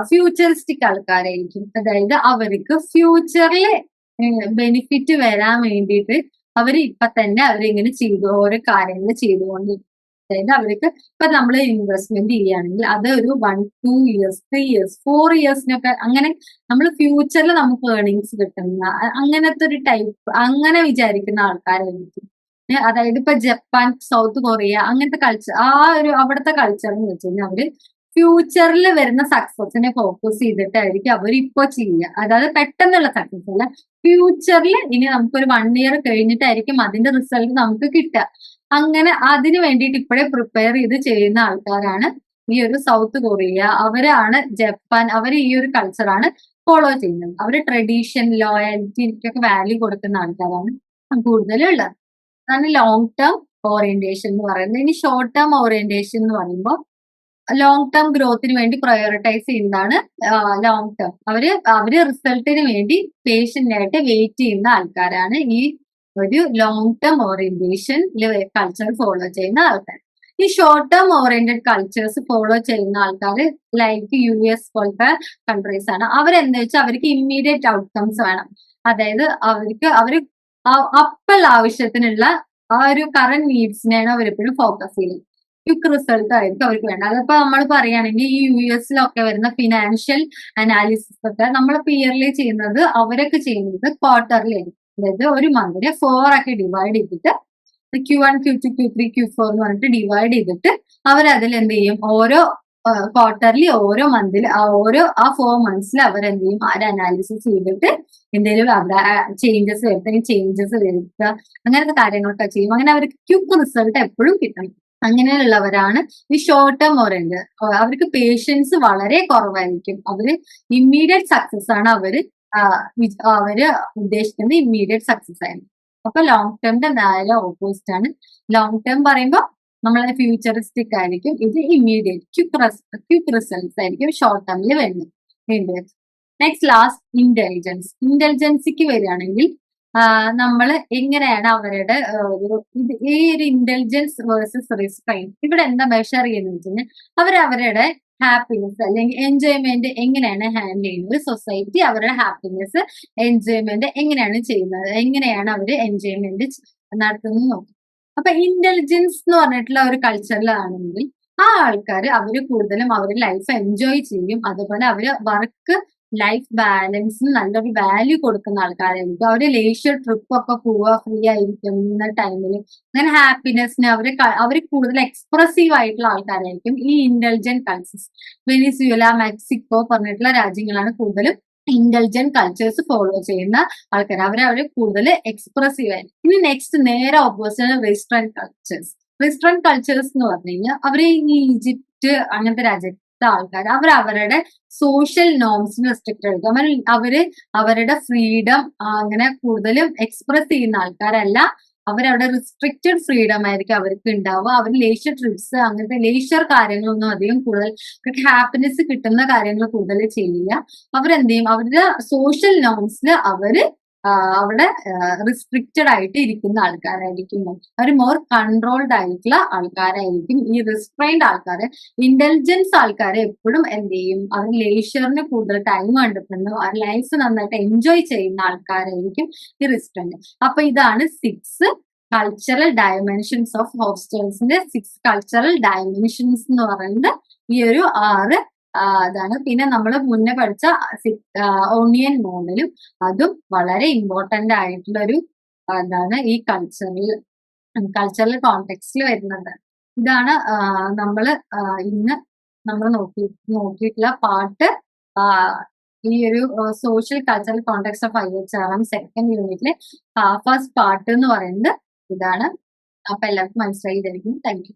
ഫ്യൂച്ചറിസ്റ്റിക് ആൾക്കാരായിരിക്കും. അതായത് അവർക്ക് ഫ്യൂച്ചറിൽ ബെനിഫിറ്റ് വരാൻ വേണ്ടിയിട്ട് ഇപ്പൊ തന്നെ അവരിങ്ങനെ ഓരോ കാര്യങ്ങൾ ചെയ്തുകൊണ്ടിരിക്കും. അതായത് അവർക്ക് ഇപ്പൊ നമ്മൾ ഇൻവെസ്റ്റ്മെന്റ് ചെയ്യുകയാണെങ്കിൽ അത് ഒരു 1-2 ഇയേഴ്സ് 3 ഇയേഴ്സ് 4 ഇയേഴ്സിനൊക്കെ അങ്ങനെ നമ്മൾ ഫ്യൂച്ചറിൽ നമുക്ക് ഏർണിങ്സ് കിട്ടുന്ന അങ്ങനത്തെ ഒരു ടൈപ്പ് അങ്ങനെ വിചാരിക്കുന്ന ആൾക്കാരായിരിക്കും. അതായത് ഇപ്പൊ ജപ്പാൻ, സൗത്ത് കൊറിയ അങ്ങനത്തെ കൾച്ചർ, അവിടുത്തെ കൾച്ചർ എന്ന് വെച്ച് കഴിഞ്ഞാൽ അവര് ഫ്യൂച്ചറിൽ വരുന്ന സക്സസിനെ ഫോക്കസ് ചെയ്തിട്ടായിരിക്കും അവർ ഇപ്പൊ ചെയ്യുക. അതായത് പെട്ടെന്നുള്ള സക്സസ് അല്ല, ഫ്യൂച്ചറിൽ ഇനി നമുക്കൊരു 1 ഇയർ കഴിഞ്ഞിട്ടായിരിക്കും അതിന്റെ റിസൾട്ട് നമുക്ക് കിട്ടുക. അങ്ങനെ അതിന് വേണ്ടിയിട്ട് ഇപ്പോഴേ പ്രിപ്പയർ ചെയ്ത് ചെയ്യുന്ന ആൾക്കാരാണ് ഈ ഒരു സൗത്ത് കൊറിയ, അവരാണ് ജപ്പാൻ, അവർ ഈ ഒരു കൾച്ചറാണ് ഫോളോ ചെയ്യുന്നത്. അവര് ട്രഡീഷൻ, ലോയൽറ്റിക്കൊക്കെ വാല്യൂ കൊടുക്കുന്ന ആൾക്കാരാണ് കൂടുതലും ഉള്ളത്. അതാണ് ലോങ് ടേം ഓറിയന്റേഷൻ എന്ന് പറയുന്നത്. ഇനി ഷോർട്ട് ടേം ഓറിയന്റേഷൻ എന്ന് പറയുമ്പോൾ ലോങ് ടേം ഗ്രോത്തിന് വേണ്ടി പ്രയോറിറ്റൈസ് ചെയ്യുന്നതാണ് ലോങ് ടേം. അവര് റിസൾട്ടിന് വേണ്ടി പേഷ്യന്റ് ആയിട്ട് വെയിറ്റ് ചെയ്യുന്ന ആൾക്കാരാണ് ഈ ഒരു long term orientation culture follow ചെയ്യുന്ന ആൾക്കാർ. ഈ short term oriented cultures follow ചെയ്യുന്ന ആൾക്കാർ ലൈക്ക് US പോലത്തെ കൺട്രീസ് ആണ്. അവരെന്താ വെച്ചാൽ അവർക്ക് ഇമ്മീഡിയറ്റ് ഔട്ട്കംസ് വേണം. അതായത് അവര് അപ്പോൾ ആവശ്യത്തിനുള്ള ആ ഒരു കറന്റ് നീഡ്സിനെയാണ് അവരെപ്പോഴും ഫോക്കസ് ചെയ്യുന്നത്. ക്വിക്ക് റിസൾട്ട് ആയിരിക്കും അവർക്ക് വേണ്ടത്. അതിപ്പോ നമ്മൾ പറയുകയാണെങ്കിൽ ഈ US വരുന്ന ഫിനാൻഷ്യൽ അനാലിസിസ് ഒക്കെ നമ്മൾ ഇയർലി ചെയ്യുന്നത് അവരൊക്കെ ചെയ്യുന്നത് ക്വാർട്ടർലി ആയിരിക്കും. അതായത് ഒരു മന്തിനെ 4 ആക്കി ഡിവൈഡ് ചെയ്തിട്ട് Q1, Q2, Q3, Q4 എന്ന് പറഞ്ഞിട്ട് ഡിവൈഡ് ചെയ്തിട്ട് അവരതിൽ എന്ത് ചെയ്യും, ഓരോ ക്വാർട്ടർലി ഓരോ മന്തിൽ ആ 4 മന്ത്സിൽ അവരെന്ത് ചെയ്യും, ആ അനാലിസിസ് ചെയ്തിട്ട് എന്തെങ്കിലും അവിടെ ചേഞ്ചസ് വരുത്തുക, അങ്ങനത്തെ കാര്യങ്ങളൊക്കെ ചെയ്യും. അങ്ങനെ അവർക്ക് ക്വിക്ക് റിസൾട്ട് എപ്പോഴും കിട്ടണം. അങ്ങനെയുള്ളവരാണ് ഈ ഷോർട്ട് ടേം ഓറിയന്റഡ്. അവർക്ക് പേഷ്യൻസ് വളരെ കുറവായിരിക്കും. അവര് ഇമ്മീഡിയറ്റ് സക്സസ് ആണ് അവര് ഉദ്ദേശിക്കുന്നത്, ഇമ്മീഡിയറ്റ് സക്സസ് ആയിരിക്കും. അപ്പൊ ലോങ് ടേമിന്റെ നേരെ ഓപ്പോസിറ്റ് ആണ്. ലോങ് ടേം പറയുമ്പോൾ നമ്മളെ ഫ്യൂച്ചറിസ്റ്റിക് ആയിരിക്കും, ഇത് ഇമ്മീഡിയറ്റ് ക്വിക്ക് റിസൾട്ട്സ് ആയിരിക്കും ഷോർട്ട് ടേമിൽ വേണ്ടത്. നെക്സ്റ്റ് ലാസ്റ്റ് ഇന്റലിജൻസിക്ക് വരികയാണെങ്കിൽ നമ്മൾ എങ്ങനെയാണ് അവരുടെ ഈ ഒരു ഇന്റലിജൻസ് വേഴ്സസ് റിസ്ട്രെയിൻ ഇവിടെ എന്താ മെഷർ ചെയ്യുന്നത് വെച്ച് കഴിഞ്ഞാൽ അവരുടെ ഹാപ്പിനെസ് അല്ലെങ്കിൽ എൻജോയ്മെന്റ് എങ്ങനെയാണ് ഹാൻഡിൽ ചെയ്യുന്നത്, സൊസൈറ്റി അവരുടെ ഹാപ്പിനെസ് എൻജോയ്മെന്റ് എങ്ങനെയാണ് ചെയ്യുന്നത്, എങ്ങനെയാണ് അവര് എൻജോയ്മെന്റ് നടത്തുന്നത് നോക്കും. അപ്പൊ ഇന്റലിജൻസ് എന്ന് പറഞ്ഞിട്ടുള്ള ഒരു കൾച്ചറിലാണെങ്കിൽ ആ ആൾക്കാർ അവര് കൂടുതലും അവരുടെ ലൈഫ് എൻജോയ് ചെയ്യും. അതുപോലെ അവര് വർക്ക് ലൈഫ് ബാലൻസിന് നല്ലൊരു വാല്യൂ കൊടുക്കുന്ന ആൾക്കാരായിരിക്കും. അവര് ലേഷ്യർ ട്രിപ്പ് ഒക്കെ പോവുക, ഫ്രീ ആയിരിക്കുന്ന ടൈമിൽ അങ്ങനെ ഹാപ്പിനെസ്സിന് അവര് കൂടുതൽ എക്സ്പ്രസീവ് ആയിട്ടുള്ള ആൾക്കാരായിരിക്കും ഈ ഇന്റലിജന്റ് കൾച്ചേഴ്സ്. വെനിസ്വേല, മെക്സിക്കോ പറഞ്ഞിട്ടുള്ള രാജ്യങ്ങളാണ് കൂടുതലും ഇന്റലിജന്റ് കൾച്ചേഴ്സ് ഫോളോ ചെയ്യുന്ന ആൾക്കാർ. അവര് കൂടുതൽ എക്സ്പ്രസീവ് ആയിരിക്കും. ഇനി നെക്സ്റ്റ് നേരെ ഓപ്പോസിറ്റ് റിസ്ട്രന്റ് കൾച്ചേഴ്സ്. റിസ്ട്രന്റ് കൾച്ചേഴ്സ് എന്ന് പറഞ്ഞു കഴിഞ്ഞാൽ അവര് ഈ ഈജിപ്റ്റ് അങ്ങനത്തെ രാജ്യത്തെ ആൾക്കാർ അവരുടെ സോഷ്യൽ നോംസിന് റെസ്ട്രിക്റ്റ് ആയിരിക്കും. അവരുടെ ഫ്രീഡം അങ്ങനെ കൂടുതലും എക്സ്പ്രസ് ചെയ്യുന്ന ആൾക്കാരല്ല. അവരവിടെ റിസ്ട്രിക്റ്റഡ് ഫ്രീഡം ആയിരിക്കും അവർക്ക് ഉണ്ടാവുക. അവർ ലേഷ്യർ ട്രിപ്സ് അങ്ങനത്തെ ലേഷ്യർ കാര്യങ്ങളൊന്നും അധികം കൂടുതൽ അവർക്ക് ഹാപ്പിനെസ് കിട്ടുന്ന കാര്യങ്ങൾ കൂടുതൽ ചെയ്യില്ല. അവരെന്ത് ചെയ്യും, അവരുടെ സോഷ്യൽ നോംസിൽ അവിടെ റിസ്ട്രിക്റ്റഡ് ആയിട്ട് ഇരിക്കുന്ന ആൾക്കാരായിരിക്കും. അവർ മോർ കൺട്രോൾഡ് ആയിട്ടുള്ള ആൾക്കാരായിരിക്കും ഈ റിസ്ട്രെയിൻഡ് ആൾക്കാര്. ഇന്റലിജൻസ് ആൾക്കാരെ എപ്പോഴും എന്ത് ചെയ്യും, അവർ ലേഷ്യറിന് കൂടുതൽ ടൈം കണ്ടെത്തുന്നു, ആ ലൈഫ് നന്നായിട്ട് എൻജോയ് ചെയ്യുന്ന ആൾക്കാരായിരിക്കും ഈ റിസ്ട്രെയിൻഡ്. അപ്പൊ ഇതാണ് 6 കൾച്ചറൽ ഡയമെൻഷൻസ് ഓഫ് ഹോസ്റ്റൽസിന്റെ 6 കൾച്ചറൽ ഡയമെൻഷൻസ് എന്ന് പറയുന്നത് ഈ ഒരു 6 അതാണ്. പിന്നെ നമ്മൾ മുന്നേ പഠിച്ച ഓണിയൻ മോഡലും അതും വളരെ ഇമ്പോർട്ടന്റ് ആയിട്ടുള്ള ഒരു എന്താണ് ഈ കൾച്ചറൽ കോണ്ടെക്സ്റ്റിൽ വരുന്നത്. ഇതാണ് ഇന്ന് നമ്മൾ നോക്കിയിട്ടുള്ള പാർട്ട് ഈ ഒരു social cultural context of IHRM second യൂണിറ്റിലെ ഫസ്റ്റ് പാർട്ട് എന്ന് പറയുന്നത് ഇതാണ്. അപ്പൊ എല്ലാവർക്കും മനസ്സിലായി. Thank you.